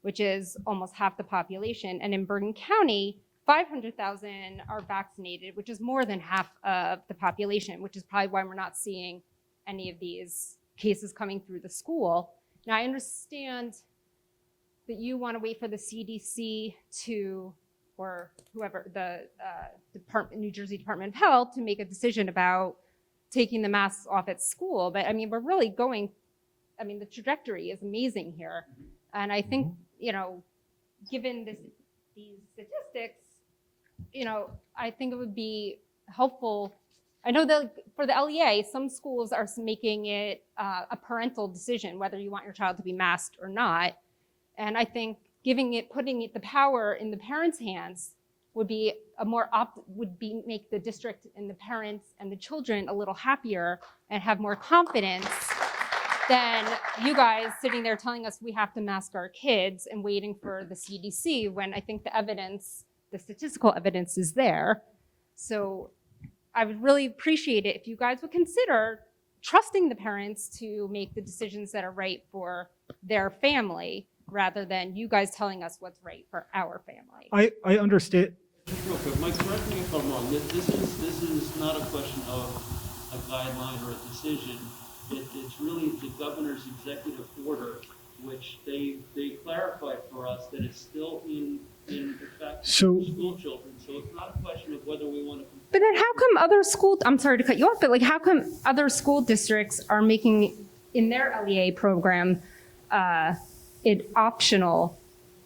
which is almost half the population. And in Bergen County, 500,000 are vaccinated, which is more than half of the population, which is probably why we're not seeing any of these cases coming through the school. Now, I understand that you want to wait for the CDC to, or whoever, the New Jersey Department of Health to make a decision about taking the masks off at school. But I mean, we're really going, I mean, the trajectory is amazing here. And I think, you know, given these statistics, you know, I think it would be helpful. I know that for the LEA, some schools are making it a parental decision, whether you want your child to be masked or not. And I think putting the power in the parents' hands would be make the district and the parents and the children a little happier and have more confidence than you guys sitting there telling us we have to mask our kids and waiting for the CDC when I think the evidence, the statistical evidence is there. So I would really appreciate it if you guys would consider trusting the parents to make the decisions that are right for their family rather than you guys telling us what's right for our family. I understand. Just real quick, Mike, correct me if I'm wrong. This is not a question of a guideline or a decision. It's really the governor's executive order, which they clarified for us that it's still in effect for school children. So it's not a question of whether we want to. But then how come I'm sorry to cut you off, but like how come other school districts are making in their LEA program it optional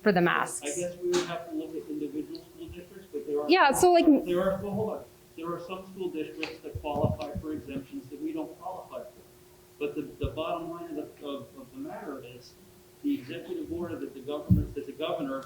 for the masks? I guess we would have to look at individual school districts, but there are. Yeah, so like. Hold on. There are some school districts that qualify for exemptions that we don't qualify for. But the bottom line of the matter is the executive order that the governor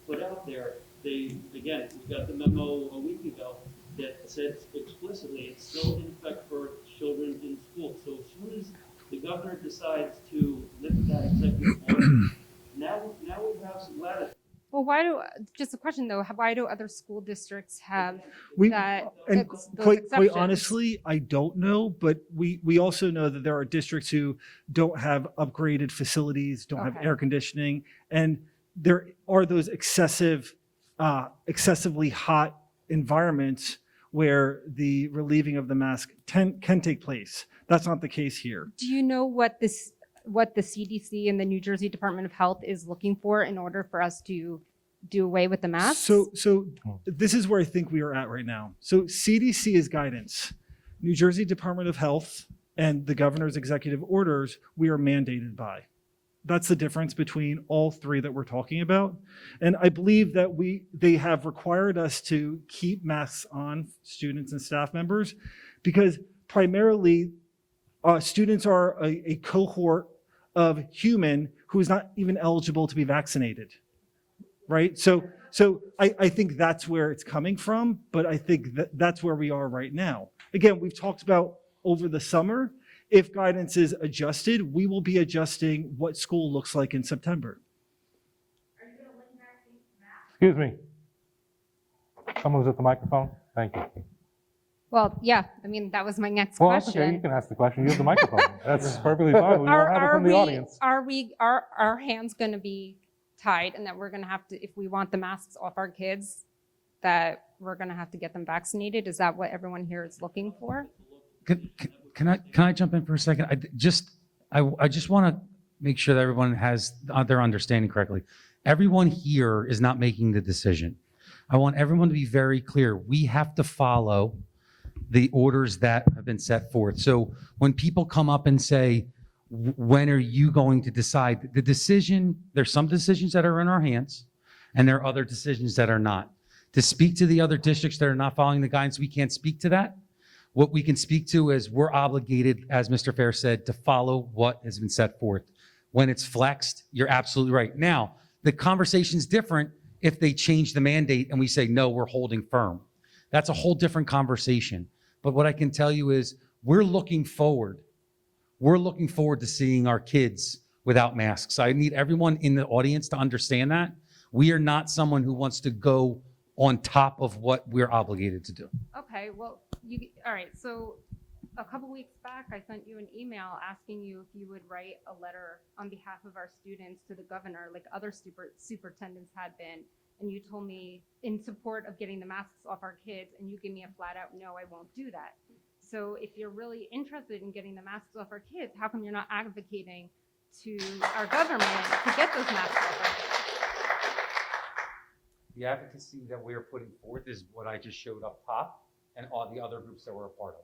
put out there. We got the memo a week ago that said explicitly it's still in effect for children in school. So as soon as the governor decides to lift that executive order, now we have some latitude. Well, just a question though, why do other school districts have those Quite exceptions? honestly, I don't know, but we also know that there are districts who don't have upgraded facilities, don't have air conditioning, and there are those excessively hot environments where the relieving of the mask can take place. That's not the case here. Do you know what the CDC and the New Jersey Department of Health is looking for in order for us to do away with the masks? So this is where I think we are at right now. So CDC is guidance. New Jersey Department of Health and the governor's executive orders, we are mandated by. That's the difference between all three that we're talking about. And I believe that they have required us to keep masks on, students and staff members, because primarily students are a cohort of human who is not even eligible to be vaccinated, right? So I think that's where it's coming from, but I think that's where we are right now. Again, we've talked about over the summer, if guidance is adjusted, we will be adjusting what school looks like in September. Excuse me. Someone's at the microphone. Thank you. Well, yeah, I mean, that was my next Well, that's question. okay. You can ask the question. You have the microphone. That's perfectly fine. We won't have it from the audience. Are our hands going to be tied and that we're going to have to, if we want the masks off our kids, that we're going to have to get them vaccinated? Is that what everyone here is looking for? Can I jump in for a second? I just want to make sure that everyone has their understanding correctly. Everyone here is not making the decision. I want everyone to be very clear. We have to follow the orders that have been set forth. So when people come up and say, when are you going to decide? The decision, there's some decisions that are in our hands and there are other decisions that are not. To speak to the other districts that are not following the guidance, we can't speak to that. What we can speak to is we're obligated, as Mr. Fair said, to follow what has been set forth. When it's flexed, you're absolutely right. Now, the conversation's different if they change the mandate and we say, no, we're holding firm. That's a whole different conversation. But what I can tell you is we're looking forward. We're looking forward to seeing our kids without masks. I need everyone in the audience to understand that. We are not someone who wants to go on top of what we're obligated to do. Okay, well, all right, so A couple weeks back, I sent you an email asking you if you would write a letter on behalf of our students to the governor, like other superintendents had been. And you told me in support of getting the masks off our kids, and you gave me a flat out, no, I won't do that. So if you're really interested in getting the masks off our kids, how come you're not advocating to our government to get those masks off our kids? The advocacy that we are putting forth is what I just showed up top and all the other groups that we're a part of.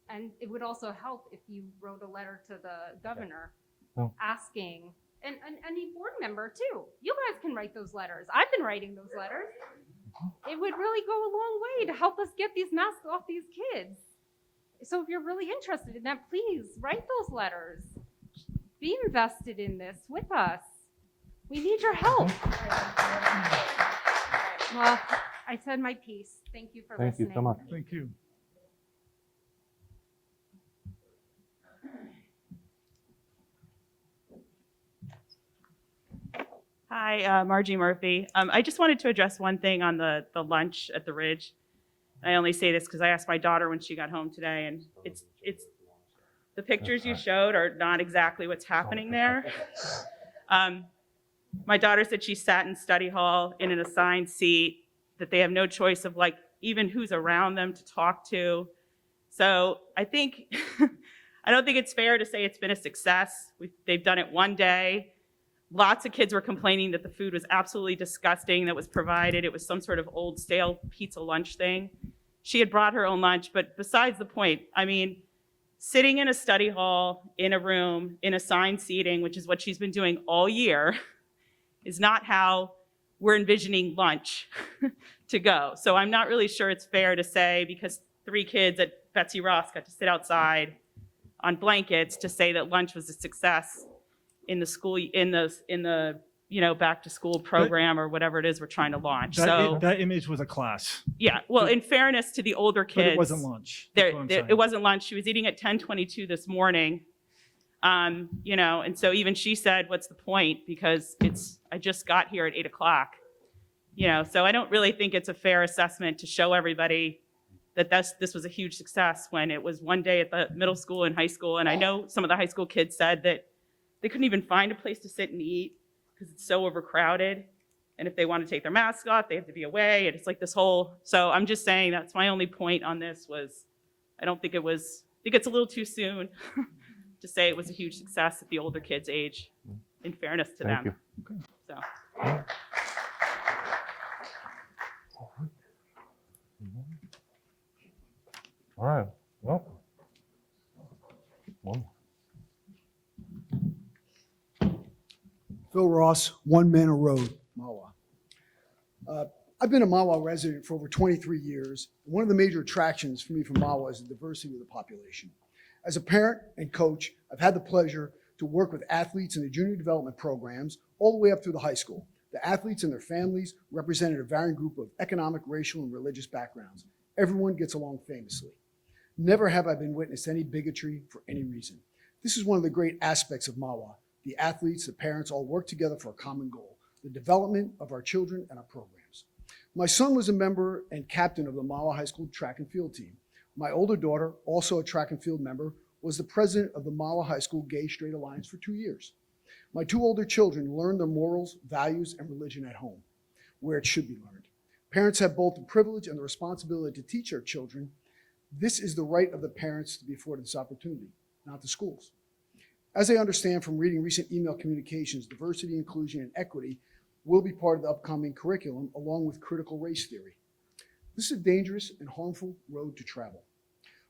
And it would also help if you wrote a letter to the governor asking, and any board member too. You guys can write those letters. I've been writing those letters. It would really go a long way to help us get these masks off these kids. So if you're really interested in that, please write those letters. Be invested in this with us. We need your help. Well, I said my piece. Thank you for listening. Thank you so much. Thank you. Hi, Margie Murphy. I just wanted to address one thing on the lunch at the Ridge. I only say this because I asked my daughter when she got home today, and it's the pictures you showed are not exactly what's happening there. My daughter said she sat in study hall in an assigned seat, that they have no choice of like even who's around them to talk to. So I think, I don't think it's fair to say it's been a success. They've done it one day. Lots of kids were complaining that the food was absolutely disgusting that was provided. It was some sort of old stale pizza lunch thing. She had brought her own lunch, but besides the point, I mean, sitting in a study hall, in a room, in assigned seating, which is what she's been doing all year, is not how we're envisioning lunch to go. So I'm not really sure it's fair to say, because 3 kids at Betsy Ross got to sit outside on blankets, to say that lunch was a success in the school, in the back to school program or whatever it is we're trying to launch. That image was a class. Yeah, well, in fairness to the older kids. But it wasn't lunch. That's what I'm saying. It wasn't lunch. She was eating at 10:22 this morning. And so even she said, what's the point? Because I just got here at 8 o'clock. So I don't really think it's a fair assessment to show everybody that this was a huge success when it was one day at the middle school and high school. And I know some of the high school kids said that they couldn't even find a place to sit and eat because it's so overcrowded. And if they want to take their mask off, they have to be away. And it's like this whole, so I'm just saying that's my only point on this was, I think it's a little too soon to say it was a huge success at the older kids' age, in fairness to Thank them. you. So. All right, well. Phil Ross, One Manor Road, Mahwah. I've been a Mahwah resident for over 23 years. One of the major attractions for me from Mahwah is the diversity of the population. As a parent and coach, I've had the pleasure to work with athletes in the junior development programs all the way up through the high school. The athletes and their families represented a varying group of economic, racial, and religious backgrounds. Everyone gets along famously. Never have I been witness to any bigotry for any reason. This is one of the great aspects of Mahwah. The athletes, the parents all work together for a common goal, the development of our children and our programs. My son was a member and captain of the Mahwah High School track and field team. My older daughter, also a track and field member, was the president of the Mahwah High School Gay Straight Alliance for 2 years. My 2 older children learned their morals, values, and religion at home, where it should be learned. Parents have both the privilege and the responsibility to teach their children. This is the right of the parents to be afforded this opportunity, not the schools. As I understand from reading recent email communications, diversity, inclusion, and equity will be part of the upcoming curriculum along with critical race theory. This is a dangerous and harmful road to travel.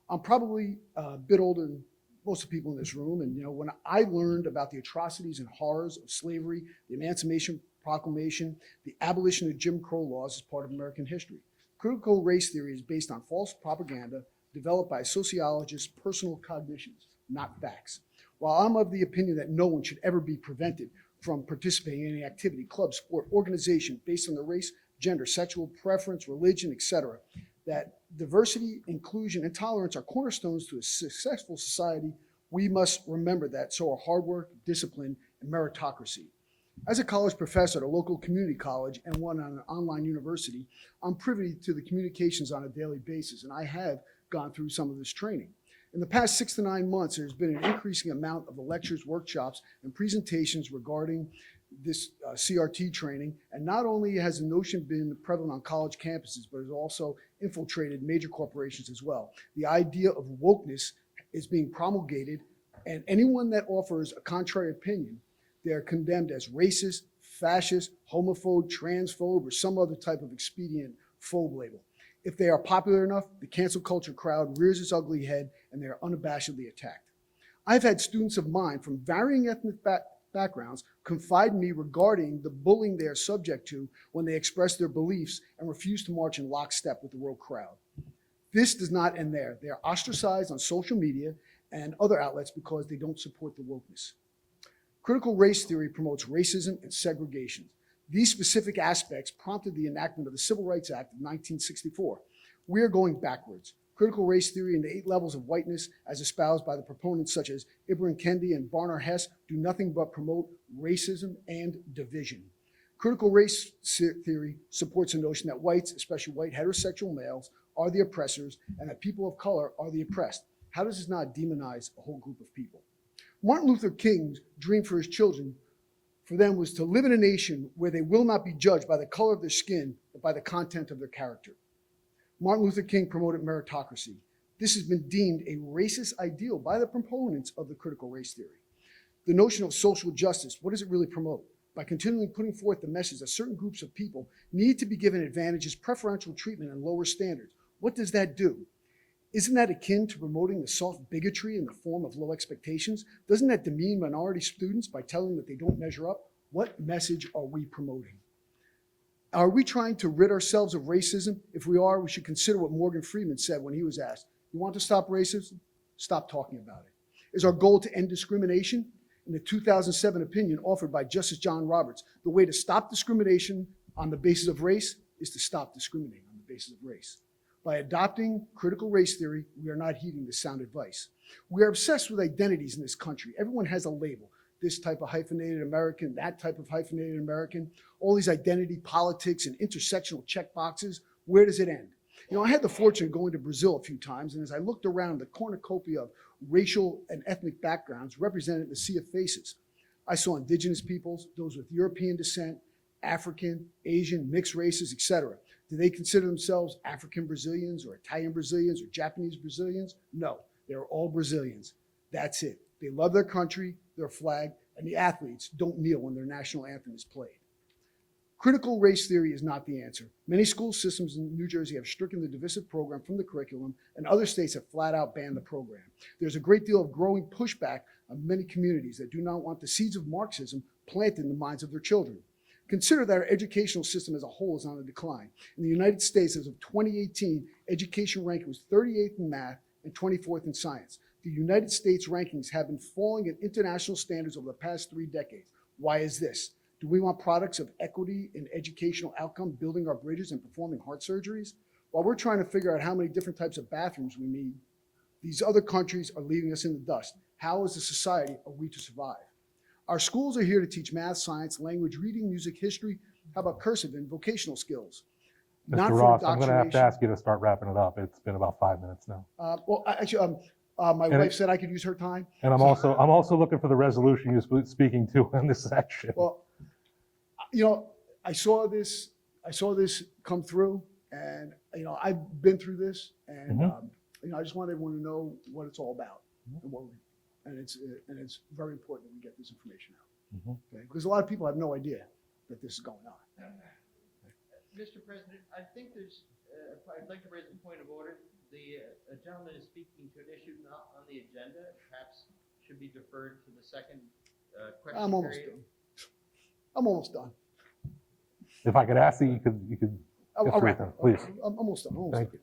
I'm probably a bit older than most of the people in this room, and when I learned about the atrocities and horrors of slavery, the Emancipation Proclamation, the abolition of Jim Crow laws as part of American history. Critical race theory is based on false propaganda developed by sociologists' personal cognitions, not facts. While I'm of the opinion that no one should ever be prevented from participating in any activity, club, sport, organization based on their race, gender, sexual preference, religion, etc., that diversity, inclusion, and tolerance are cornerstones to a successful society, we must remember that so are hard work, discipline, and meritocracy. As a college professor at a local community college and one on an online university, I'm privy to the communications on a daily basis, and I have gone through some of this training. In the past 6 to 9 months, there's been an increasing amount of the lectures, workshops, and presentations regarding this CRT training. And not only has the notion been prevalent on college campuses, but it's also infiltrated major corporations as well. The idea of wokeness is being promulgated, and anyone that offers a contrary opinion, they're condemned as racist, fascist, homophobe, transphobe, or some other type of expedient phobe label. If they are popular enough, the cancel culture crowd rears its ugly head and they are unabashedly attacked. I've had students of mine from varying ethnic backgrounds confide in me regarding the bullying they are subject to when they express their beliefs and refuse to march in lockstep with the world crowd. This does not end there. They are ostracized on social media and other outlets because they don't support the wokeness. Critical race theory promotes racism and segregation. These specific aspects prompted the enactment of the Civil Rights Act of 1964. We are going backwards. Critical race theory and the 8 levels of whiteness, as espoused by the proponents such as Ibram Kendi and Barnard Hess, do nothing but promote racism and division. Critical race theory supports the notion that whites, especially white heterosexual males, are the oppressors and that people of color are the oppressed. How does this not demonize a whole group of people? Martin Luther King's dream for his children, for them, was to live in a nation where they will not be judged by the color of their skin, but by the content of their character. Martin Luther King promoted meritocracy. This has been deemed a racist ideal by the proponents of the critical race theory. The notion of social justice, what does it really promote? By continually putting forth the message that certain groups of people need to be given advantages, preferential treatment, and lower standards. What does that do? Isn't that akin to promoting the soft bigotry in the form of low expectations? Doesn't that demean minority students by telling them that they don't measure up? What message are we promoting? Are we trying to rid ourselves of racism? If we are, we should consider what Morgan Freeman said when he was asked, "You want to stop racism? Stop talking about it." Is our goal to end discrimination? In the 2007 opinion offered by Justice John Roberts, the way to stop discrimination on the basis of race is to stop discriminating on the basis of race. By adopting critical race theory, we are not heeding this sound advice. We are obsessed with identities in this country. Everyone has a label. This type of hyphenated American, that type of hyphenated American, all these identity politics and intersectional check boxes. Where does it end? You know, I had the fortune of going to Brazil a few times, and as I looked around, the cornucopia of racial and ethnic backgrounds represented the sea of faces. I saw indigenous peoples, those with European descent, African, Asian, mixed races, etc. Do they consider themselves African Brazilians or Italian Brazilians or Japanese Brazilians? No, they're all Brazilians. That's it. They love their country, their flag, and the athletes don't kneel when their national anthem is played. Critical race theory is not the answer. Many school systems in New Jersey have stricken the divisive program from the curriculum, and other states have flat out banned the program. There's a great deal of growing pushback on many communities that do not want the seeds of Marxism planted in the minds of their children. Consider that our educational system as a whole is on the decline. In the United States, as of 2018, education ranking was 38th in math and 24th in science. The United States rankings have been falling in international standards over the past 3 decades. Why is this? Do we want products of equity in educational outcome, building our bridges and performing heart surgeries? While we're trying to figure out how many different types of bathrooms we need, these other countries are leaving us in the dust. How as a society are we to survive? Our schools are here to teach math, science, language, reading, music, history. How about cursive and vocational skills? Mr. Ross, I'm going to have to ask you to start wrapping it up. It's been about 5 minutes now. My wife said I could use her time. And I'm also looking for the resolution you're speaking to in this section. Well, you know, I saw this come through, and you know, I've been through this, and you know, I just want everyone to know what it's all about, and it's very important that we get this information out, okay? Because a lot of people have no idea that this is going on. Mr. President, I think I'd like to raise a point of order. The gentleman is speaking to an issue not on the agenda, perhaps should be deferred to the second question I'm almost period. done. I'm almost done. If I could ask you, you could All right, please. I'm almost done. Thank you.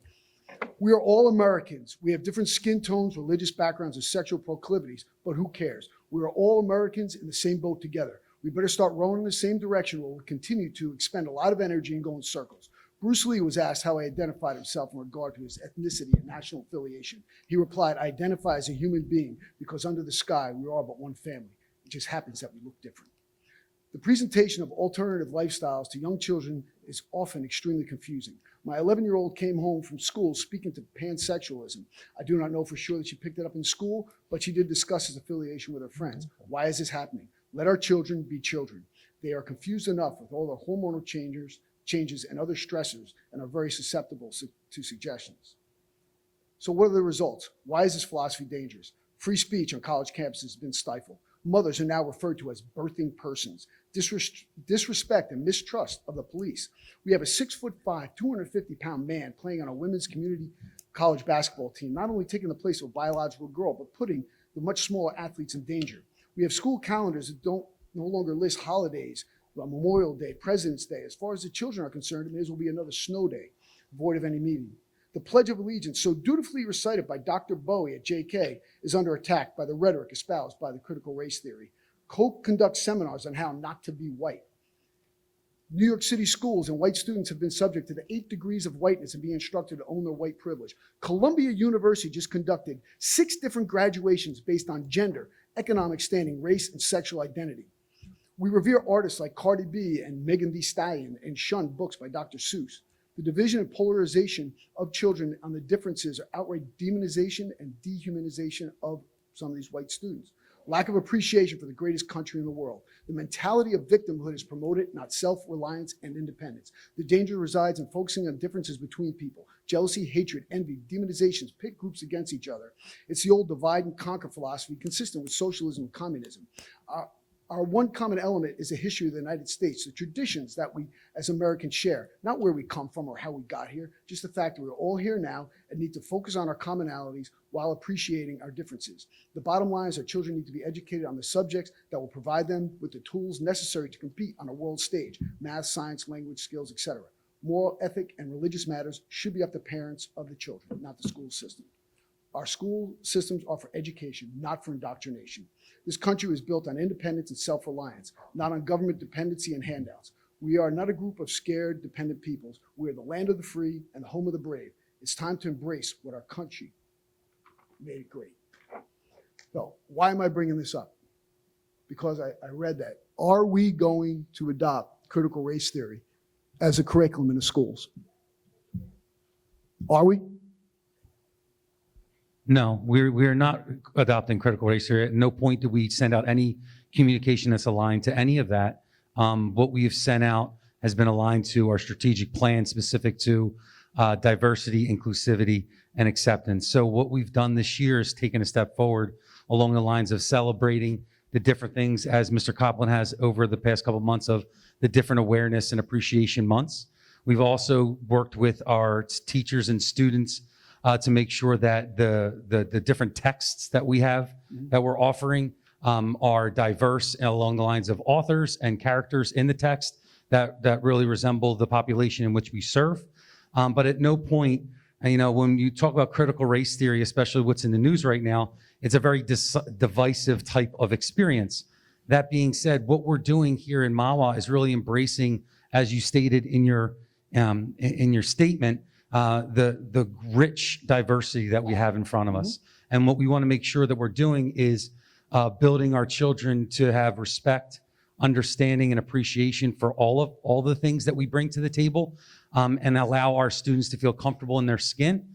We are all Americans. We have different skin tones, religious backgrounds, and sexual proclivities, but who cares? We are all Americans in the same boat together. We better start rowing in the same direction or we'll continue to expend a lot of energy and go in circles. Bruce Lee was asked how he identified himself in regard to his ethnicity and national affiliation. He replied, "I identify as a human being because under the sky we are all but one family. It just happens that we look different." The presentation of alternative lifestyles to young children is often extremely confusing. My 11-year-old came home from school speaking to pansexualism. I do not know for sure that she picked it up in school, but she did discuss his affiliation with her friends. Why is this happening? Let our children be children. They are confused enough with all the hormonal changes and other stressors and are very susceptible to suggestions. So what are the results? Why is this philosophy dangerous? Free speech on college campuses has been stifled. Mothers are now referred to as birthing persons. Disrespect and mistrust of the police. We have a 6'5", 250-pound man playing on a women's community college basketball team, not only taking the place of a biological girl, but putting the much smaller athletes in danger. We have school calendars that no longer list holidays, Memorial Day, President's Day. As far as the children are concerned, it may as well be another snow day, void of any meaning. The Pledge of Allegiance, so dutifully recited by Dr. Bowie at JK, is under attack by the rhetoric espoused by the critical race theory. Koch conducts seminars on how not to be white. New York City schools and white students have been subject to the 8 degrees of whiteness and being instructed to own their white privilege. Columbia University just conducted 6 different graduations based on gender, economic standing, race, and sexual identity. We revere artists like Cardi B and Megan Thee Stallion and shun books by Dr. Seuss. The division and polarization of children on the differences are outright demonization and dehumanization of some of these white students. Lack of appreciation for the greatest country in the world. The mentality of victimhood is promoted, not self-reliance and independence. The danger resides in focusing on differences between people. Jealousy, hatred, envy, demonizations pit groups against each other. It's the old divide and conquer philosophy consistent with socialism and communism. Our one common element is the history of the United States, the traditions that we as Americans share, not where we come from or how we got here, just the fact that we're all here now and need to focus on our commonalities while appreciating our differences. The bottom line is our children need to be educated on the subjects that will provide them with the tools necessary to compete on a world stage, math, science, language, skills, etc. Moral, ethic, and religious matters should be up to parents of the children, not the school system. Our school systems are for education, not for indoctrination. This country was built on independence and self-reliance, not on government dependency and handouts. We are not a group of scared, dependent peoples. We are the land of the free and the home of the brave. It's time to embrace what our country made it great. So why am I bringing this up? Because I read that. Are we going to adopt critical race theory as a curriculum in the schools? Are we? No, we're not adopting critical race theory. At no point do we send out any communication that's aligned to any of that. What we have sent out has been aligned to our strategic plan specific to diversity, inclusivity, and acceptance. So what we've done this year is taken a step forward along the lines of celebrating the different things, as Mr. Copland has over the past couple of months, of the different awareness and appreciation months. We've also worked with our teachers and students to make sure that the different texts that we have that we're offering are diverse along the lines of authors and characters in the text that really resemble the population in which we serve. But at no point, when you talk about critical race theory, especially what's in the news right now, it's a very divisive type of experience. That being said, what we're doing here in Mahwah is really embracing, as you stated in your statement, the rich diversity that we have in front of us. And what we want to make sure that we're doing is building our children to have respect, understanding, and appreciation for all the things that we bring to the table, and allow our students to feel comfortable in their skin,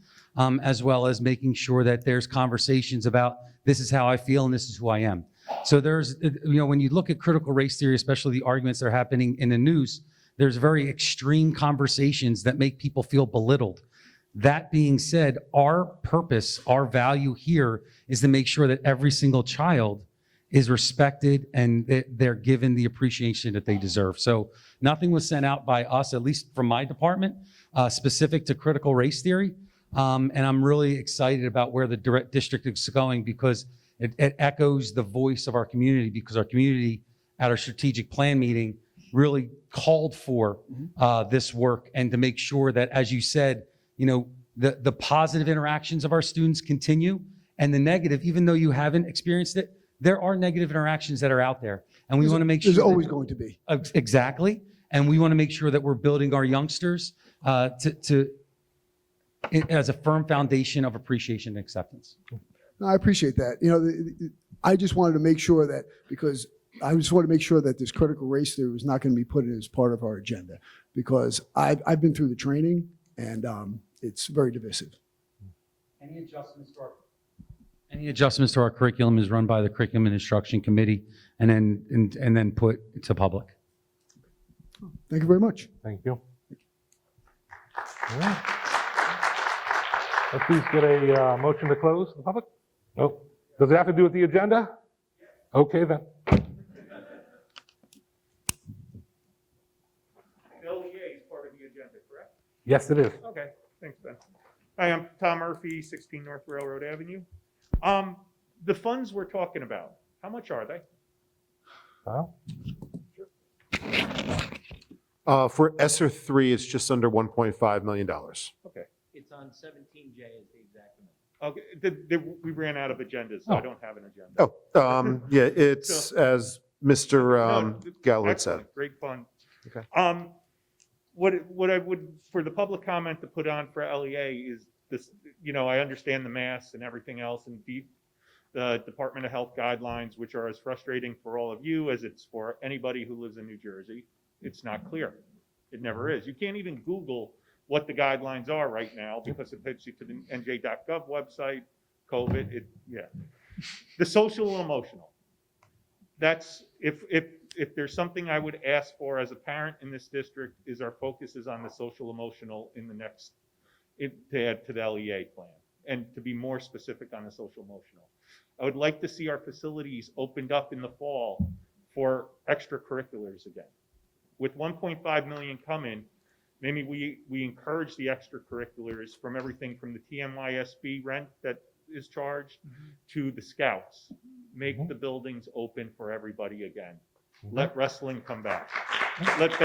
as well as making sure that there's conversations about, this is how I feel and this is who I am. So there's, when you look at critical race theory, especially the arguments that are happening in the news, there's very extreme conversations that make people feel belittled. That being said, our purpose, our value here is to make sure that every single child is respected and they're given the appreciation that they deserve. So nothing was sent out by us, at least from my department, specific to critical race theory. And I'm really excited about where the district is going, because it echoes the voice of our community, because our community at our strategic plan meeting really called for this work, and to make sure that, as you said, the positive interactions of our students continue, and the negative, even though you haven't experienced it, there are negative interactions that are out there. And we want to make sure there's always going to be. Exactly. And we want to make sure that we're building our youngsters as a firm foundation of appreciation and acceptance. No, I appreciate that. I just wanted to make sure that, because I just want to make sure that this critical race theory was not going to be put in as part of our agenda, because I've been through the training, and it's very divisive. Any adjustments to our curriculum is run by the Curriculum and Instruction Committee and then put to public. Thank you very much. Thank you. All right. Let's please get a motion to close the public. Oh, does it have to do with the agenda? Okay, then. LEA is part of the agenda, correct? Yes, it is. Okay, thanks, Ben. Hi, I'm Tom Murphy, 16 North Railroad Avenue. The funds we're talking about, how much are they? For ESSER 3, it's just under $1.5 million. Okay. It's on 17J is the exact amount. Okay, we ran out of agendas, so I don't have an agenda. Oh, yeah, it's as Mr. Gallo had said. Excellent, great fun. Okay. What I would, for the public comment to put on for LEA is this, I understand the masks and everything else and the Department of Health guidelines, which are as frustrating for all of you as it's for anybody who lives in New Jersey. It's not clear. It never is. You can't even Google what the guidelines are right now because it takes you to the nj.gov website, COVID, The social and emotional. That's, if there's something I would ask for as a parent in this district, is our focus is on the social emotional in the next, to add to the LEA plan, and to be more specific on the social emotional. I would like to see our facilities opened up in the fall for extracurriculars again. With 1.5 million coming, maybe we encourage the extracurriculars from everything from the TMYSB rent that is charged to the scouts. Make the buildings open for everybody again. Let wrestling come back. Let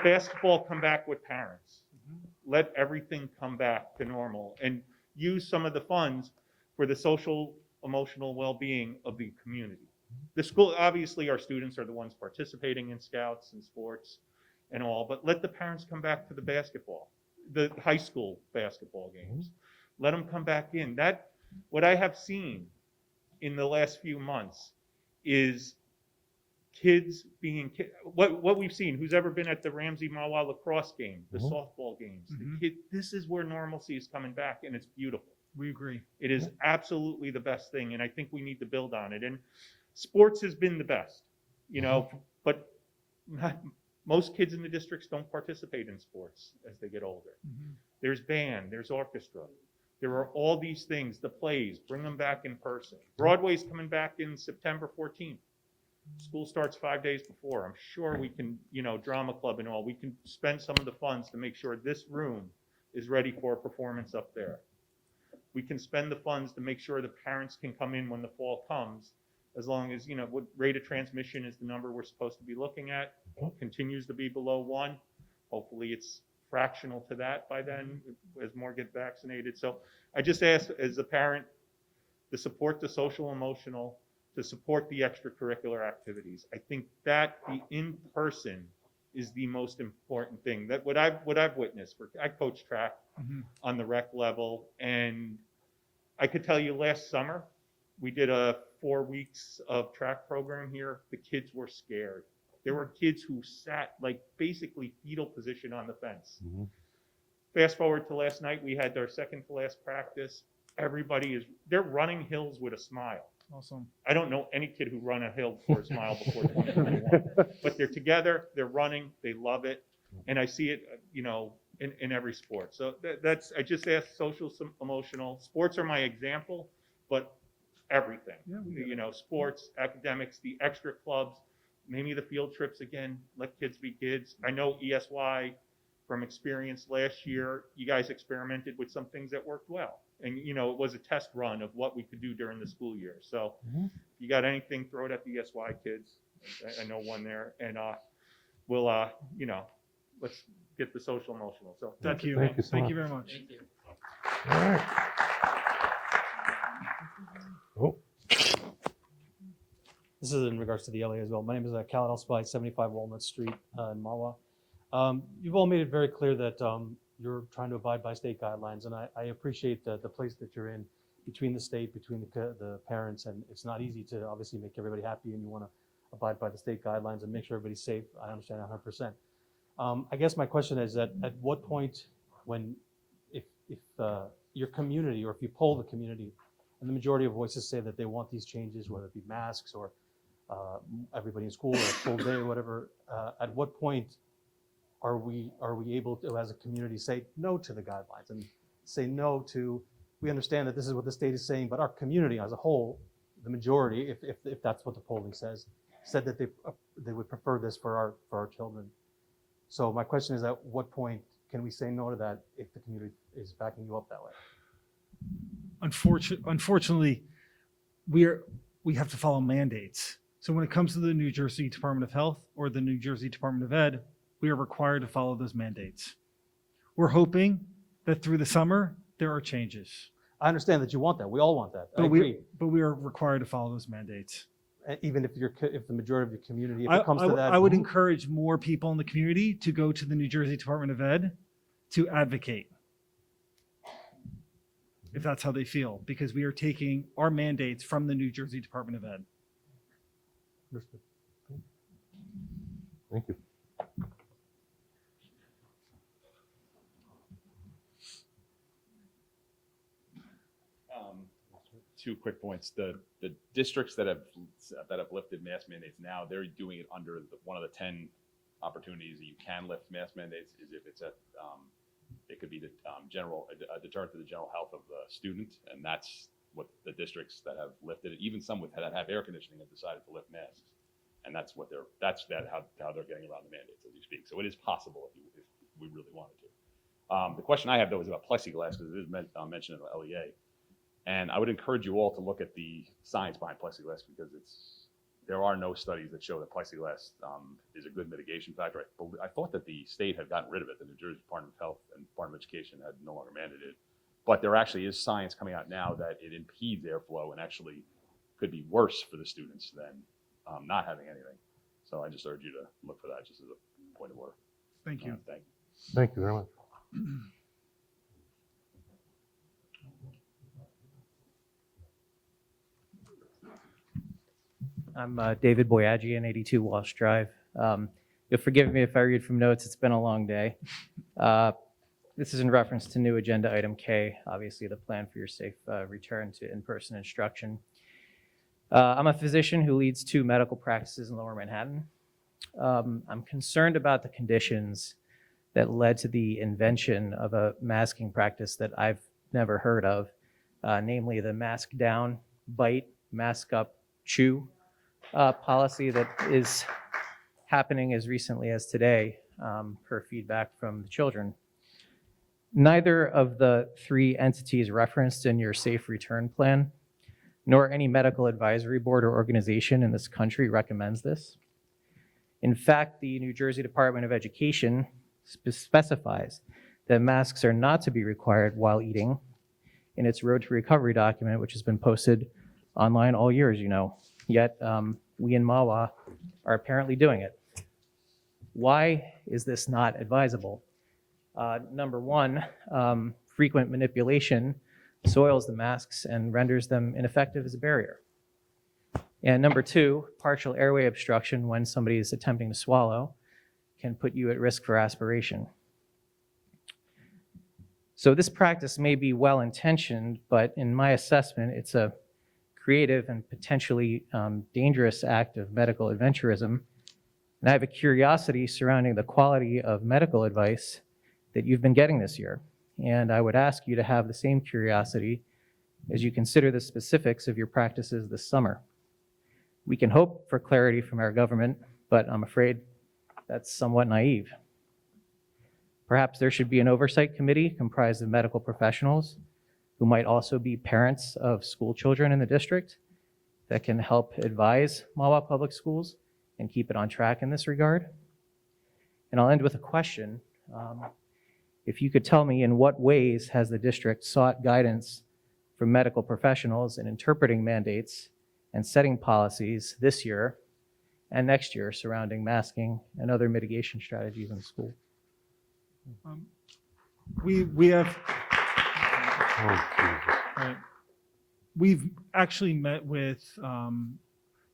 basketball come back with parents. Let everything come back to normal and use some of the funds for the social, emotional well-being of the community. The school, obviously our students are the ones participating in scouts and sports and all, but let the parents come back to the basketball, the high school basketball games. Let them come back in. What I have seen in the last few months is kids being, what we've seen, who's ever been at the Ramsey Mahwah lacrosse game, the softball games, this is where normalcy is coming back, and it's beautiful. We agree. It is absolutely the best thing, and I think we need to build on it. And sports has been the best, but most kids in the districts don't participate in sports as they get older. There's band, there's orchestra. There are all these things, the plays, bring them back in person. Broadway's coming back in September 14th. School starts 5 days before. I'm sure we can, drama club and all, we can spend some of the funds to make sure this room is ready for a performance up there. We can spend the funds to make sure the parents can come in when the fall comes, as long as, what rate of transmission is the number we're supposed to be looking at, continues to be below 1. Hopefully it's fractional to that by then as more get vaccinated. So I just ask as a parent to support the social emotional, to support the extracurricular activities. I think that the in-person is the most important thing. That what I've witnessed. I coach track on the rec level, and I could tell you last summer we did a 4 weeks of track program here. The kids were scared. There were kids who sat like basically fetal position on the fence. Fast forward to last night, we had our second to last practice. They're running hills with a smile. Awesome. I don't know any kid who run a hill for a smile before 2021, but they're together, they're running, they love it. And I see it, in every sport. So that's, I just ask social, emotional. Sports are my example, but everything, sports, academics, the extra clubs, maybe the field trips again, let kids be kids. I know ESY from experience last year, you guys experimented with some things that worked well. And, it was a test run of what we could do during the school year. So if you got anything, throw it at the ESY kids. I know one there. And we'll, let's get the social emotional. So Thank you. Thank you so Thank much. you very much. Thank you. All right. Oh, This is in regards to the LA as well. My name is Khaled Al-Spy, 75 Walnut Street in Mahwah. You've all made it very clear that you're trying to abide by state guidelines, and I appreciate the place that you're in between the state, between the parents, and it's not easy to obviously make everybody happy, and you want to abide by the state guidelines and make sure everybody's safe. I understand 100%. I guess my question is at what point when, if your community, or if you poll the community, and the majority of voices say that they want these changes, whether it be masks or everybody in school or full day or whatever, at what point are we able to, as a community, say no to the guidelines and say no to, we understand that this is what the state is saying, but our community as a whole, the majority, if that's what the polling says, said that they would prefer this for our children. So my question is, at what point can we say no to that if the community is backing you up that way? Unfortunately, we have to follow mandates. So when it comes to the New Jersey Department of Health or the New Jersey Department of Ed, we are required to follow those mandates. We're hoping that through the summer, there are changes. I understand that you want that. We all want that. I But agree. we are required to follow those mandates. Even if the majority of your community, if it comes to that. I would encourage more people in the community to go to the New Jersey Department of Ed to advocate, if that's how they feel, because we are taking our mandates from the New Jersey Department of Ed. Thank you. Two quick points. The districts that have lifted mask mandates now, they're doing it under one of the 10 opportunities that you can lift mask mandates is if it's it could be the a deterrent to the general health of the student, and that's what the districts that have lifted it, even some that have air conditioning, have decided to lift masks, and that's how they're getting around the mandates as you speak. So it is possible if we really wanted to. The question I have though is about plexiglass, because it is mentioned in the LEA. And I would encourage you all to look at the science behind plexiglass, because there are no studies that show that plexiglass is a good mitigation factor. I thought that the state had gotten rid of it. The New Jersey Department of Health and Department of Education had no longer mandated it. But there actually is science coming out now that it impedes airflow and actually could be worse for the students than not having anything. So I just urge you to look for that just as a point of order. Thank you. Thank you. Thank you very much. I'm David Boyagian, 82 Walsh Drive. You'll forgive me if I read from notes. It's been a long day. This is in reference to new agenda item K, obviously the plan for your safe return to in-person instruction. I'm a physician who leads 2 medical practices in Lower Manhattan. I'm concerned about the conditions that led to the invention of a masking practice that I've never heard of, namely the mask down, bite, mask up, chew policy that is happening as recently as today, per feedback from the children. Neither of the 3 entities referenced in your safe return plan, nor any medical advisory board or organization in this country recommends this. In fact, the New Jersey Department of Education specifies that masks are not to be required while eating in its Road to Recovery document, which has been posted online all year, as you know. Yet we in Mahwah are apparently doing it. Why is this not advisable? Number one, frequent manipulation soils the masks and renders them ineffective as a barrier. And number 2, partial airway obstruction when somebody is attempting to swallow can put you at risk for aspiration. So this practice may be well-intentioned, but in my assessment, it's a creative and potentially dangerous act of medical adventurism. And I have a curiosity surrounding the quality of medical advice that you've been getting this year. And I would ask you to have the same curiosity as you consider the specifics of your practices this summer. We can hope for clarity from our government, but I'm afraid that's somewhat naive. Perhaps there should be an oversight committee comprised of medical professionals who might also be parents of school children in the district that can help advise Mahwah Public Schools and keep it on track in this regard. And I'll end with a question. If you could tell me in what ways has the district sought guidance from medical professionals in interpreting mandates and setting policies this year and next year surrounding masking and other mitigation strategies in school? We've actually met with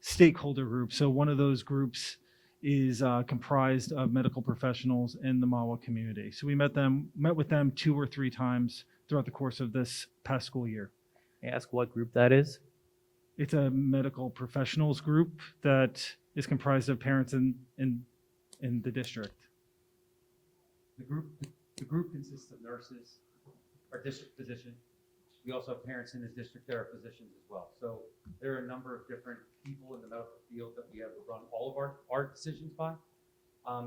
stakeholder groups. So one of those groups is comprised of medical professionals in the Mahwah community. So we met with them 2 or 3 times throughout the course of this past school year. May I ask what group that is? It's a medical professionals group that is comprised of parents in the district. The group consists of nurses, our district physician. We also have parents in the district that are physicians as well. So there are a number of different people in the medical field that we have run all of our decisions by.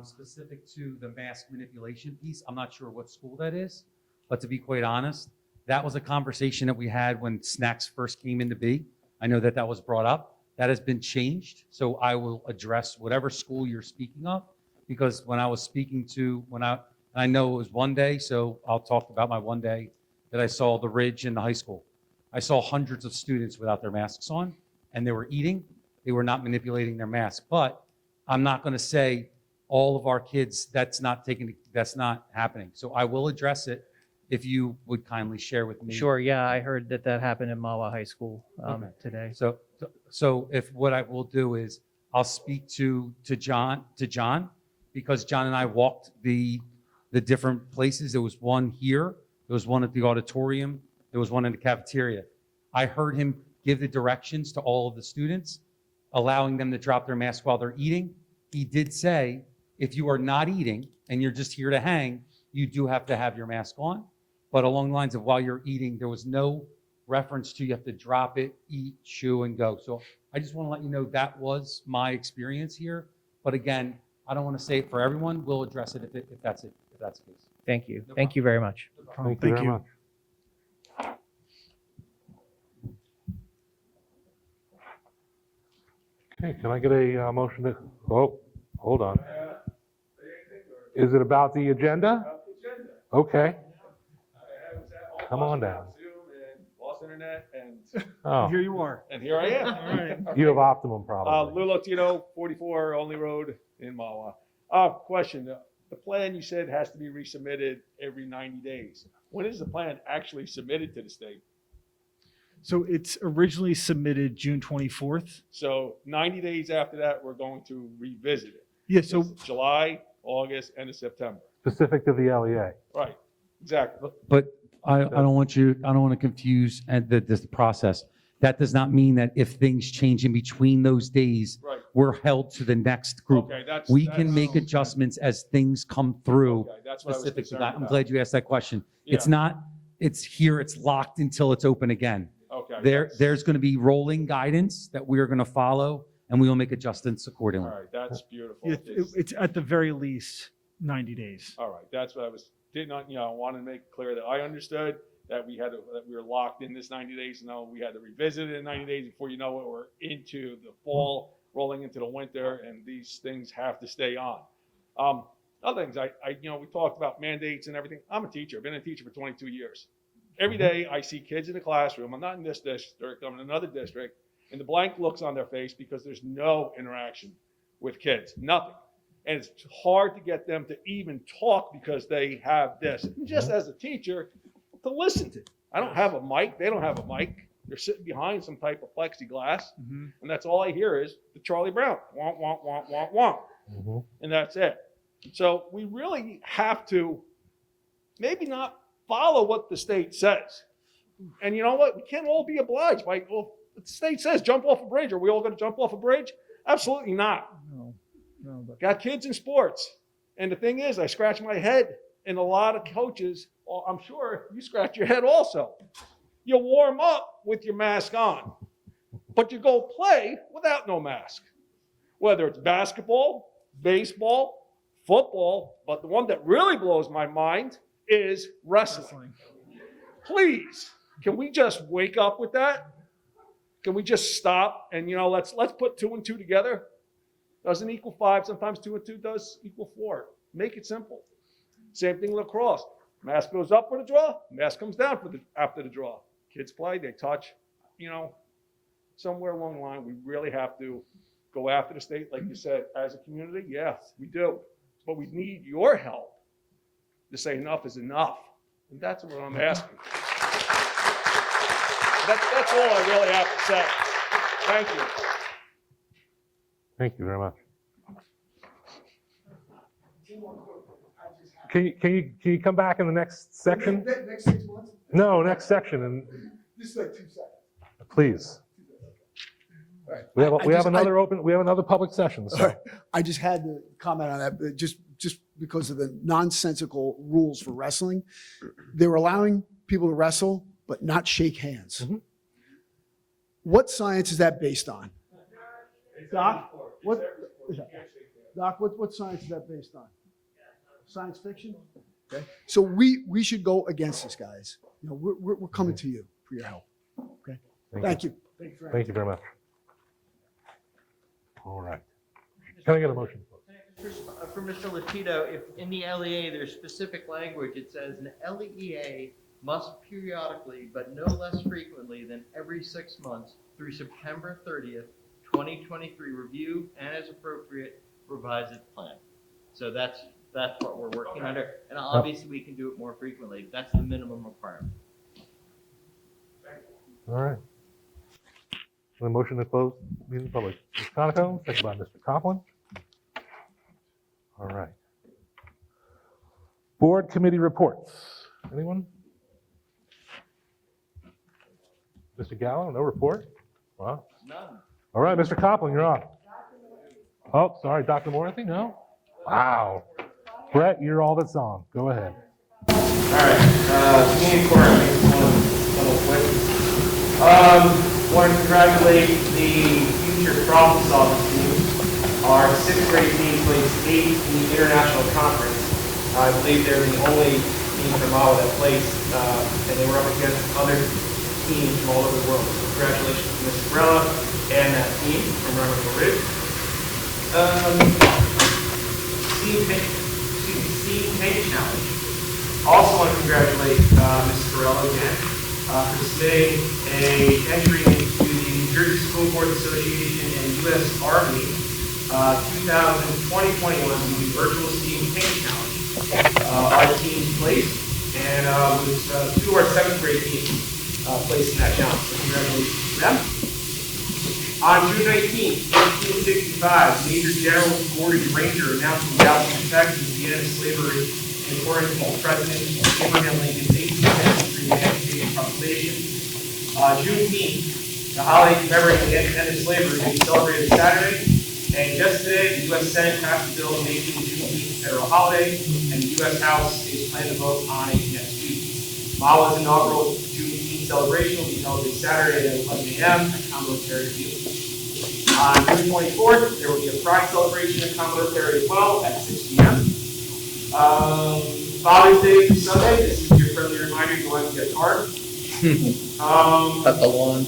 Specific to the mask manipulation piece, I'm not sure what school that is, but to be quite honest, that was a conversation that we had when snacks first came into be. I know that that was brought up. That has been changed. So I will address whatever school you're speaking of, because when I was speaking to, I know it was one day, so I'll talk about my one day that I saw the Ridge in the high school. I saw hundreds of students without their masks on, and they were eating. They were not manipulating their mask. But I'm not going to say all of our kids, that's not happening. So I will address it if you would kindly share with me. Sure, yeah, I heard that happened in Mahwah High School today. So if what I will do is I'll speak to John, because John and I walked the different places. There was one here, there was one at the auditorium, there was one in the cafeteria. I heard him give the directions to all of the students, allowing them to drop their mask while they're eating. He did say, if you are not eating and you're just here to hang, you do have to have your mask on. But along the lines of while you're eating, there was no reference to you have to drop it, eat, chew, and go. So I just want to let you know that was my experience here. But again, I don't want to say it for everyone. We'll address it if that's the case. Thank you. Thank you very much. Thank you very much. Okay, can I get a motion to, hold on. Is it about the agenda? Okay. Come on down. Lost internet, and Oh. Here you are. and here I am. All right. You have Optimum probably. Lou Latino, 44 Only Road in Mahwah. Question, the plan you said has to be resubmitted every 90 days. When is the plan actually submitted to the state? So it's originally submitted June 24th. So 90 days after that, we're going to revisit it. Yeah, so July, August, end of September. Specific to the LEA. Right, exactly. But I don't want to confuse this process. That does not mean that if things change in between those days, Right. we're held to the next group. Okay, We can make adjustments as things come through. Okay, that's what I was Specific to concerned that. I'm about. glad you asked that question. It's Yeah. not, it's here, it's locked until it's open again. Okay. There's going to be rolling guidance that we're going to follow, and we will make adjustments accordingly. All right, that's beautiful. it's at the very least 90 days. All right, that's what I wanted to make it clear that I understood that we were locked in this 90 days. No, we had to revisit it in 90 days before you know it. We're into the fall, rolling into the winter, and these things have to stay on. Other things, we talked about mandates and everything. I'm a teacher. I've been a teacher for 22 years. Every day I see kids in the classroom. I'm not in this district. I'm in another district, and the blank looks on their face because there's no interaction with kids, nothing. And it's hard to get them to even talk because they have this. And just as a teacher, to listen to. I don't have a mic. They don't have a mic. They're sitting behind some type of plexiglass, and that's all I hear is the Charlie Brown, womp, womp, womp, womp, womp. And that's it. So we really have to maybe not follow what the state says. And you know what? We can't all be obliged by, well, the state says jump off a bridge. Are we all going to jump off a bridge? Absolutely not. No, but Got kids in sports. And the thing is, I scratch my head, and a lot of coaches, well, I'm sure you scratch your head also. You warm up with your mask on, but you go play without no mask. Whether it's basketball, baseball, football, but the one that really blows my mind is wrestling. Please, can we just wake up with that? Can we just stop and, let's put 2 and 2 together? Doesn't equal 5. Sometimes 2 and 2 does equal 4. Make it simple. Same thing lacrosse. Mask goes up for the draw. Mask comes down after the draw. Kids play. They touch. Somewhere along the line, we really have to go after the state, like you said, as a community. Yes, we do. But we need your help to say enough is enough. And that's what I'm asking. That's all I really have to say. Thank you. Thank you very much. Can you come back in the next section? Next 6 months? No, next section, and This is like 2 seconds. please. All right. We have another public session. So. All right. I just had to comment on that, but just because of the nonsensical rules for wrestling. They were allowing people to wrestle, but not shake hands. Mm-hmm. What science is that based on? Doc, what science is that based on? Science fiction? Okay. So we should go against this, guys. You know, we're coming to you for your help. Okay. Thank you. Thank you very much. All right. Can I get a motion? For Mr. Latito, if in the LEA there's specific language, it says an LEA must periodically, but no less frequently than every 6 months through September 30th, 2023, review and as appropriate revise its plan. So that's what we're working under. And obviously we can do it more frequently. That's the minimum requirement. All right. A motion to close meeting public. Ms. Conoco, second by Mr. Copeland. All right. Board committee reports. Anyone? Mr. Gallo, no report? Wow. None. All right, Mr. Copeland, you're on. Oh, sorry, Dr. Morthy, no? Wow. Brett, you're all that's on. Go ahead. All right, community core, I think one quick. Want to congratulate the future problem solving team. Our 6th grade team placed 8th in the international conference. I believe they're the only team from Mahwah that placed, and they were up against other teams from all over the world. So congratulations to Ms. Brella and that team from Romerville Ridge. Seed Challenge. Also want to congratulate Ms. Corella again for submitting an entry into the New Jersey School Board Association and U.S. Army 2020-21 Virtual Steam Paint Challenge. Our team placed, and was 2 of our 7th grade teams placed in that challenge. So congratulations to them. On June 19th, 1865, Major General Gordon Granger announced the Dallas, Texas, the end of slavery in accordance with President Abraham Lincoln's 18th century Emancipation Proclamation. Juneteenth, the holiday commemorating the end of slavery, will be celebrated Saturday. And just today, the U.S. Senate passed a bill making Juneteenth a federal holiday, and the U.S. House is planning to vote on it next week. Mahwah's inaugural Juneteenth celebration will be held this Saturday at 11 a.m. at Commodore Perry Field. On June 24th, there will be a Pride celebration at Commodore Perry as well at 6 p.m. Father's Day is Sunday. This is your friendly reminder to go out and get a card. Cut the lawn.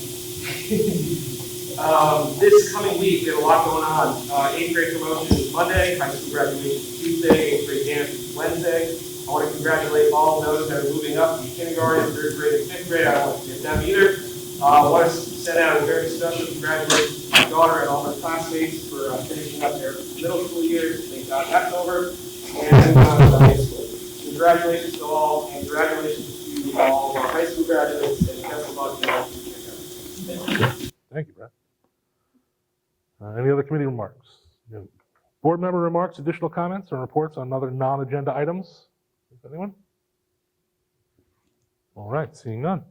This coming week, we have a lot going on. 8th grade promotion is Monday, high school graduation is Tuesday, 8th grade dance is Wednesday. I want to congratulate all those that are moving up from kindergarten, 3rd grade, and 5th grade. I don't want to forget them either. I want to send out a very special congratulations to my daughter and all her classmates for finishing up their middle school years. Thank God that's over. And high school. Congratulations to all, and congratulations to all of our high school graduates, and best of luck to all. Thank you, Brett. Any other committee remarks? Board member remarks, additional comments, or reports on other non-agenda items? Anyone? All right, seeing none.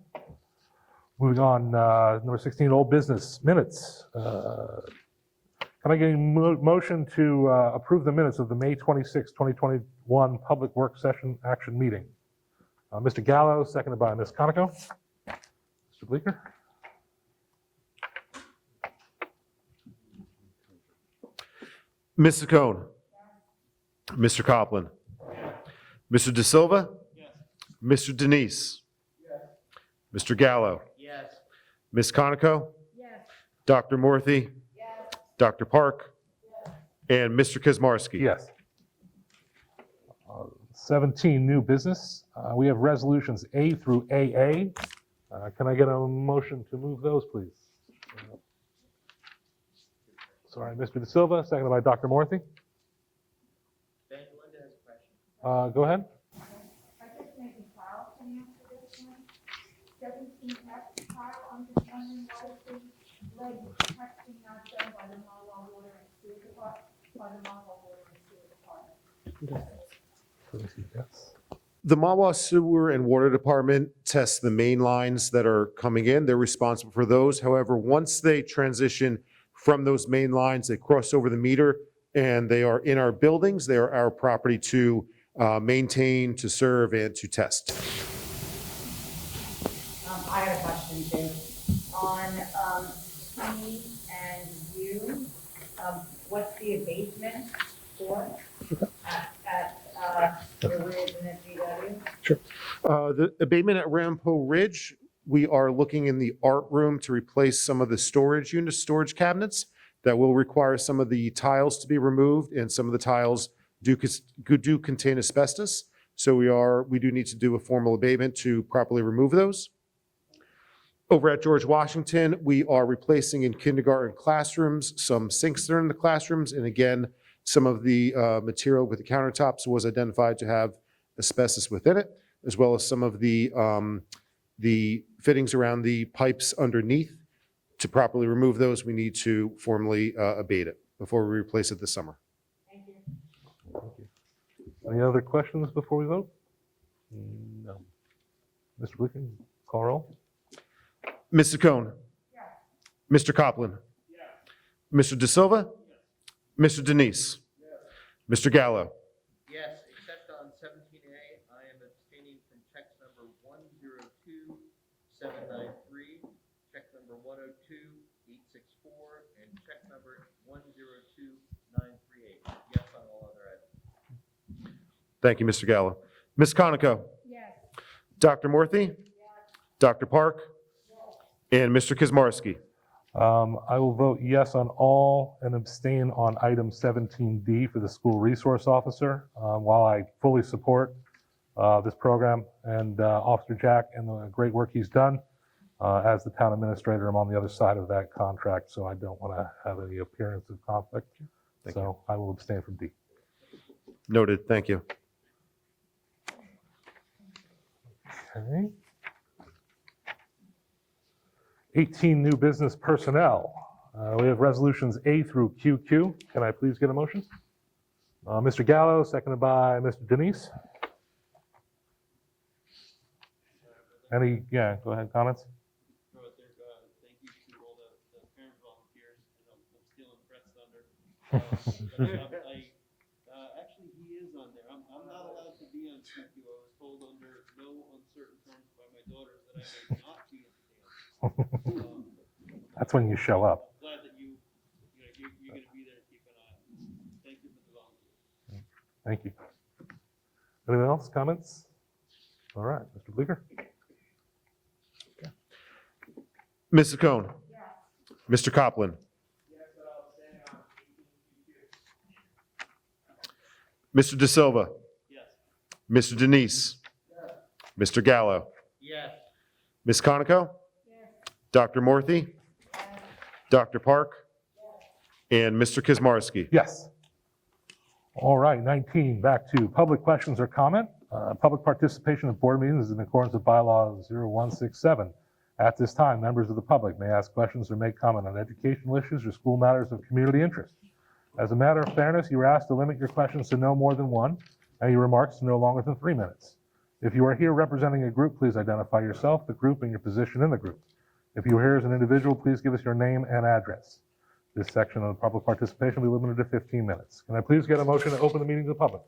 Moving on, number 16, old business, minutes. Can I get a motion to approve the minutes of the May 26, 2021 Public Work Session Action Meeting? Mr. Gallo, seconded by Ms. Conoco. Mr. Bleeker? Mr. Cohn. Mr. Copeland. Mr. De Silva. Mr. Denise. Mr. Gallo. Yes. Ms. Conoco. Yes. Dr. Morthy. Dr. Park. And Mr. Kazmarski. Yes. 17, new business. We have resolutions A through AA. Can I get a motion to move those, please? Sorry, Mr. De Silva, seconded by Dr. Morthy. Ben, Linda has a question. Go ahead. I just maybe Kyle can answer this one. 17F, Kyle, I'm just wondering why is the leg texting not done by the Mahwah Water and The Mahwah Sewer and Water Department tests the main lines that are coming in. They're responsible for those. However, once they transition from those main lines, they cross over the meter and they are in our buildings. They are our property to maintain, to serve, and to test. I have a question too. On P and U, what's the abatement for at the Ridge and at GW? Sure. The abatement at Rampo Ridge, we are looking in the art room to replace some of the storage units, storage cabinets that will require some of the tiles to be removed, and some of the tiles do contain asbestos. So we do need to do a formal abatement to properly remove those. Over at George Washington, we are replacing in kindergarten classrooms some sinks that are in the classrooms, and again, some of the material with the countertops was identified to have asbestos within it, as well as some of the fittings around the pipes underneath. To properly remove those, we need to formally abate it before we replace it this summer. Thank you. Any other questions before we vote? No. Mr. Blicken, call roll. Mr. Cohn? Yes. Mr. Copland? Yes. Mr. De Silva? Yes. Mr. Denise? Yes. Mr. Gallo? Yes, except on 17A, I am abstaining from text number 102793, check number 102864, and check number 102938. Yes on all other items. Thank you, Mr. Gallo. Ms. Conoco? Yes. Dr. Morthy? Yes. Dr. Park? And Mr. Kizmarski. I will vote yes on all and abstain on item 17D for the school resource officer. While I fully support this program and Officer Jack and the great work he's done, as the town administrator, I'm on the other side of that contract, so I don't want to have any appearance of conflict. So I will abstain from D. Noted. Thank you. Okay. 18 new business personnel. We have resolutions A through QQ. Can I please get a motion? Mr. Gallo, seconded by Mr. Denise. Any, go ahead, comments? Thank you to all the parent volunteers. I'm stealing Brett's thunder. Actually, he is on there. I'm not allowed to be on QQ. I was told under no uncertain terms by my daughters that I may not be in the dance. That's when you show up. I'm glad that you're going to be there and keep an eye on this. Thank you for the volunteers. Thank you. Anyone else? Comments? All right, Mr. Bleeker. Mrs. Cohn? Yes. Mr. Copland? Yes, but I'll abstain on 18Q. Mr. De Silva? Yes. Mr. Denise? Yes. Mr. Gallo? Yes. Ms. Conoco? Yes. Dr. Morthy? Yes. Dr. Park? And Mr. Kizmarski? Yes. All right, 19, back to public questions or comment. Public participation at board meetings is in accordance with bylaw 0167. At this time, members of the public may ask questions or make comment on educational issues or school matters of community interest. As a matter of fairness, you are asked to limit your questions to no more than one, and your remarks to no longer than 3 minutes. If you are here representing a group, please identify yourself, the group, and your position in the group. If you are here as an individual, please give us your name and address. This section of public participation will be limited to 15 minutes. Can I please get a motion to open the meeting to the public?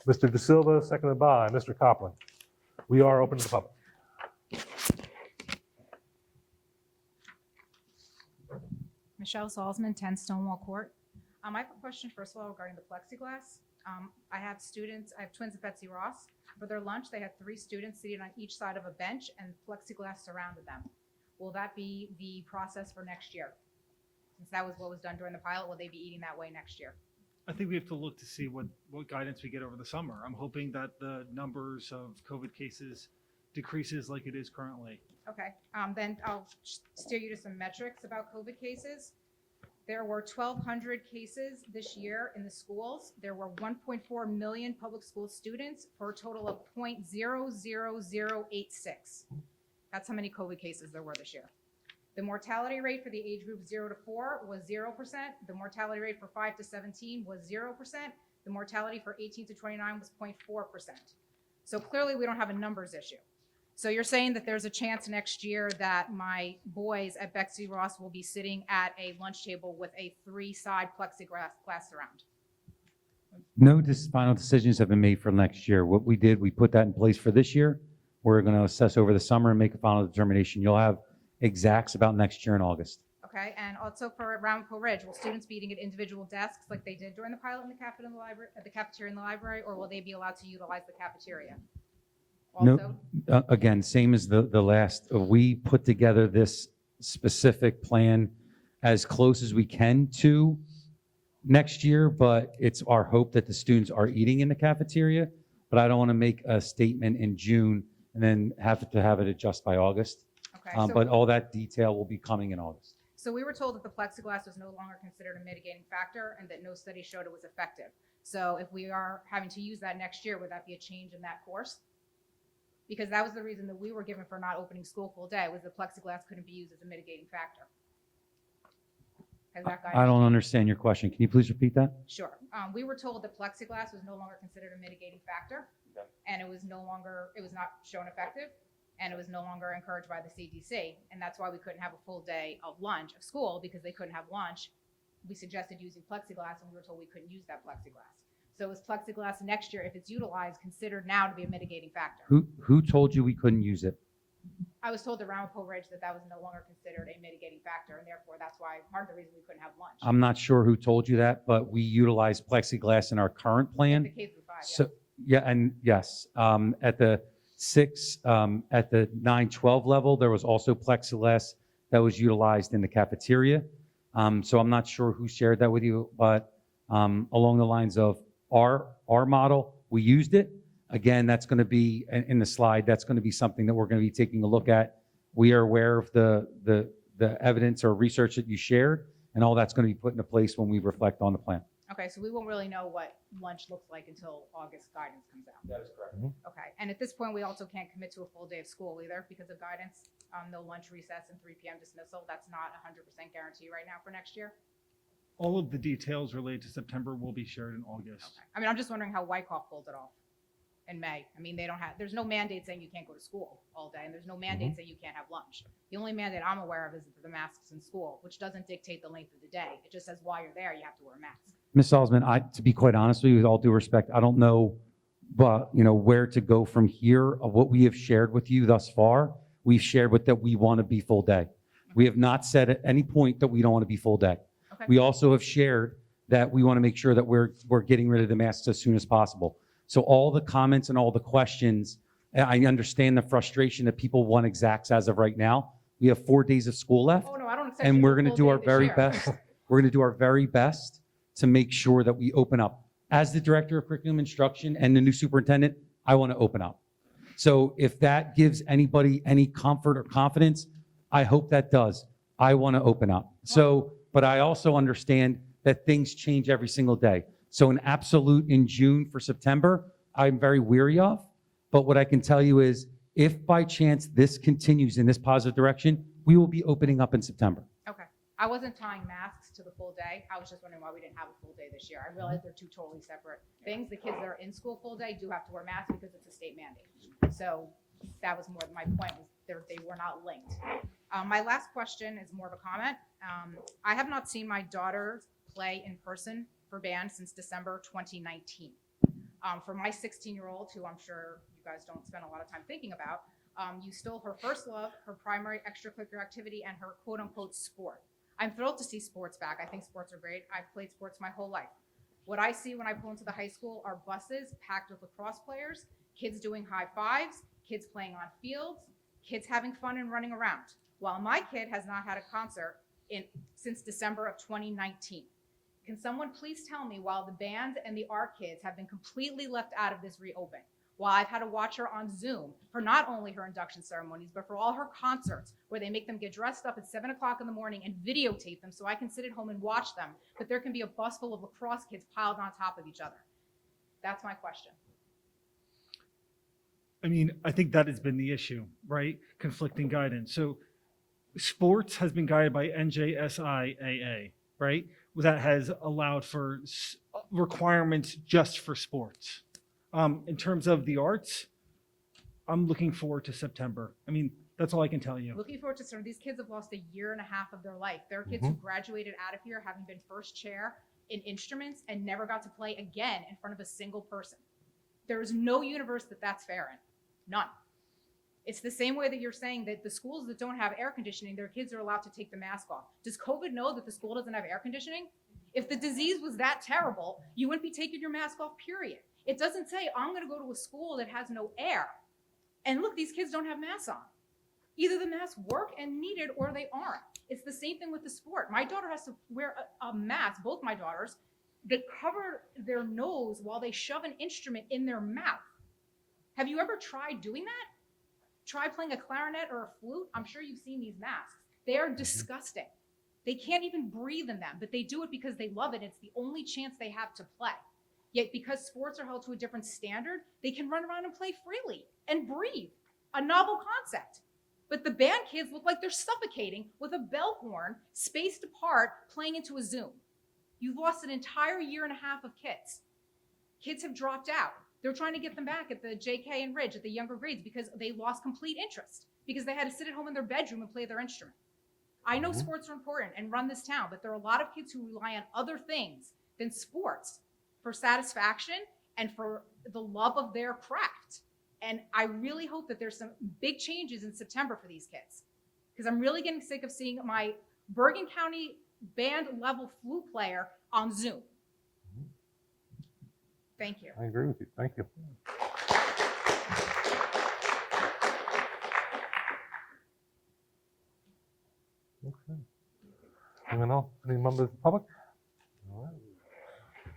Mr. De Silva, seconded by Mr. Copland. We are open to the public. Michelle Salzman, 10 Stonewall Court. I have a question, first of all, regarding the plexiglass. I have twins at Betsy Ross. For their lunch, they had 3 students sitting on each side of a bench and plexiglass surrounded them. Will that be the process for next year? Since that was what was done during the pilot, will they be eating that way next year? I think we have to look to see what guidance we get over the summer. I'm hoping that the numbers of COVID cases decreases like it is currently. Okay, then I'll steer you to some metrics about COVID cases. There were 1,200 cases this year in the schools. There were 1.4 million public school students for a total of 0.00086. That's how many COVID cases there were this year. The mortality rate for the age group 0 to 4 was 0%. The mortality rate for 5 to 17 was 0%. The mortality for 18 to 29 was 0.4%. So clearly we don't have a numbers issue. So you're saying that there's a chance next year that my boys at Betsy Ross will be sitting at a lunch table with a 3-side plexiglass surround? No final decisions have been made for next year. What we did, we put that in place for this year. We're going to assess over the summer and make a final determination. You'll have exacts about next year in August. Okay, and also for Ramapo Ridge, will students be eating at individual desks like they did during the pilot in the cafeteria in the library, or will they be allowed to utilize the cafeteria? Also? No, again, same as the last. We put together this specific plan as close as we can to next year, but it's our hope that the students are eating in the cafeteria. But I don't want to make a statement in June and then have to have it adjust by August. Okay, But all that detail will be coming in August. So we were told that the plexiglass was no longer considered a mitigating factor and that no study showed it was effective. So if we are having to use that next year, would that be a change in that course? Because that was the reason that we were given for not opening school full day, was the plexiglass couldn't be used as a mitigating factor. Has that guidance? I don't understand your question. Can you please repeat that? Sure. We were told that plexiglass was no longer considered a mitigating factor, and it was not shown effective, and it was no longer encouraged by the CDC, and that's why we couldn't have a full day of school, because they couldn't have lunch. We suggested using plexiglass, and we were told we couldn't use that plexiglass. So is plexiglass next year, if it's utilized, considered now to be a mitigating factor? Who told you we couldn't use it? I was told at Ramapo Ridge that was no longer considered a mitigating factor, and therefore that's why part of the reason we couldn't have lunch. I'm not sure who told you that, but we utilize plexiglass in our current plan. The K through 5, So, yeah, and yes, at the 9-12 level, there was also plexiglass that was utilized in the cafeteria. So I'm not sure who shared that with you, but along the lines of our model, we used it. Again, that's going to be in the slide. That's going to be something that we're going to be taking a look at. We are aware of the evidence or research that you shared, and all that's going to be put into place when we reflect on the plan. Okay, so we won't really know what lunch looks like until August guidance comes out. That is correct. Okay, and at this point, we also can't commit to a full day of school either because of guidance. No lunch recess and 3 p.m. dismissal. That's not 100% guarantee right now for next year. All of the details related to September will be shared in August. I mean, I'm just wondering how Wyckoff pulled it off in May. I mean, there's no mandate saying you can't go to school all day, and there's no mandate saying you can't have lunch. The only mandate I'm aware of is the masks in school, which doesn't dictate the length of the day. It just says while you're there, you have to wear a mask. Ms. Salzman, to be quite honest with you, with all due respect, I don't know, but where to go from here. Of what we have shared with you thus far, we've shared with that we want to be full day. We have not said at any point that we don't want to be full day. Okay. We also have shared that we want to make sure that we're getting rid of the masks as soon as possible. So all the comments and all the questions, I understand the frustration that people want exacts as of right now. We have 4 days of school left. Oh, no, I don't expect And you we're to going to full do day our this very year. best. We're going to do our very best to make sure that we open up. As the director of curriculum instruction and the new superintendent, I want to open up. So if that gives anybody any comfort or confidence, I hope that does. I want to open up. So, but I also understand that things change every single day. So an absolute in June for September, I'm very weary of. But what I can tell you is if by chance this continues in this positive direction, we will be opening up in September. Okay. I wasn't tying masks to the full day. I was just wondering why we didn't have a full day this year. I realize they're two totally separate things. The kids that are in school full day do have to wear masks because it's a state mandate. So that was more my point, was they were not linked. My last question is more of a comment. I have not seen my daughter play in person for band since December 2019. For my 16-year-old, who I'm sure you guys don't spend a lot of time thinking about, you stole her first love, her primary extracurricular activity, and her quote-unquote sport. I'm thrilled to see sports back. I think sports are great. I've played sports my whole life. What I see when I pull into the high school are buses packed with lacrosse players, kids doing high fives, kids playing on fields, kids having fun and running around. While my kid has not had a concert since December of 2019. Can someone please tell me, while the band and the art kids have been completely left out of this reopen, while I've had to watch her on Zoom for not only her induction ceremonies, but for all her concerts, where they make them get dressed up at 7 o'clock in the morning and videotape them so I can sit at home and watch them, but there can be a bus full of lacrosse kids piled on top of each other? That's my question. I mean, I think that has been the issue, right? Conflicting guidance. So sports has been guided by NJSIAA, right? That has allowed for requirements just for sports. In terms of the arts, I'm looking forward to September. I mean, that's all I can tell you. Looking forward to some of these kids have lost a year and a half of their life. There are kids who graduated out of here having been first chair in instruments and never got to play again in front of a single person. There is no universe that that's fair in. None. It's the same way that you're saying that the schools that don't have air conditioning, their kids are allowed to take the mask off. Does COVID know that the school doesn't have air conditioning? If the disease was that terrible, you wouldn't be taking your mask off, period. It doesn't say, I'm going to go to a school that has no air. And look, these kids don't have masks on. Either the masks work and needed or they aren't. It's the same thing with the sport. My daughter has to wear a mask, both my daughters, that cover their nose while they shove an instrument in their mouth. Have you ever tried doing that? Try playing a clarinet or a flute. I'm sure you've seen these masks. They are disgusting. They can't even breathe in them, but they do it because they love it. It's the only chance they have to play. Yet because sports are held to a different standard, they can run around and play freely and breathe. A novel concept. But the band kids look like they're suffocating with a bell horn spaced apart playing into a Zoom. You've lost an entire year and a half of kids. Kids have dropped out. They're trying to get them back at the JK and Ridge at the younger grades because they lost complete interest because they had to sit at home in their bedroom and play their instrument. I know sports are important and run this town, but there are a lot of kids who rely on other things than sports for satisfaction and for the love of their craft. And I really hope that there's some big changes in September for these kids because I'm really getting sick of seeing my Bergen County band level flute player on Zoom. Thank you. I agree with you. Thank you. Okay. Anyone else? Any members of the public? All right.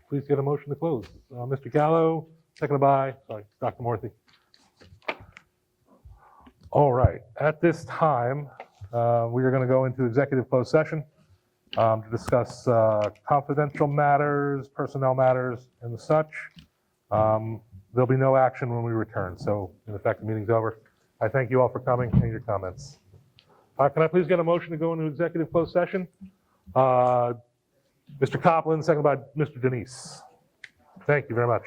Please get a motion to close. Mr. Gallo, seconded by, Dr. Morthy. All right. At this time, we are going to go into executive closed session to discuss confidential matters, personnel matters, and such. There'll be no action when we return. So, in effect, the meeting's over. I thank you all for coming and your comments. Can I please get a motion to go into executive closed session? Mr. Copland, seconded by Mr. Denise. Thank you very much.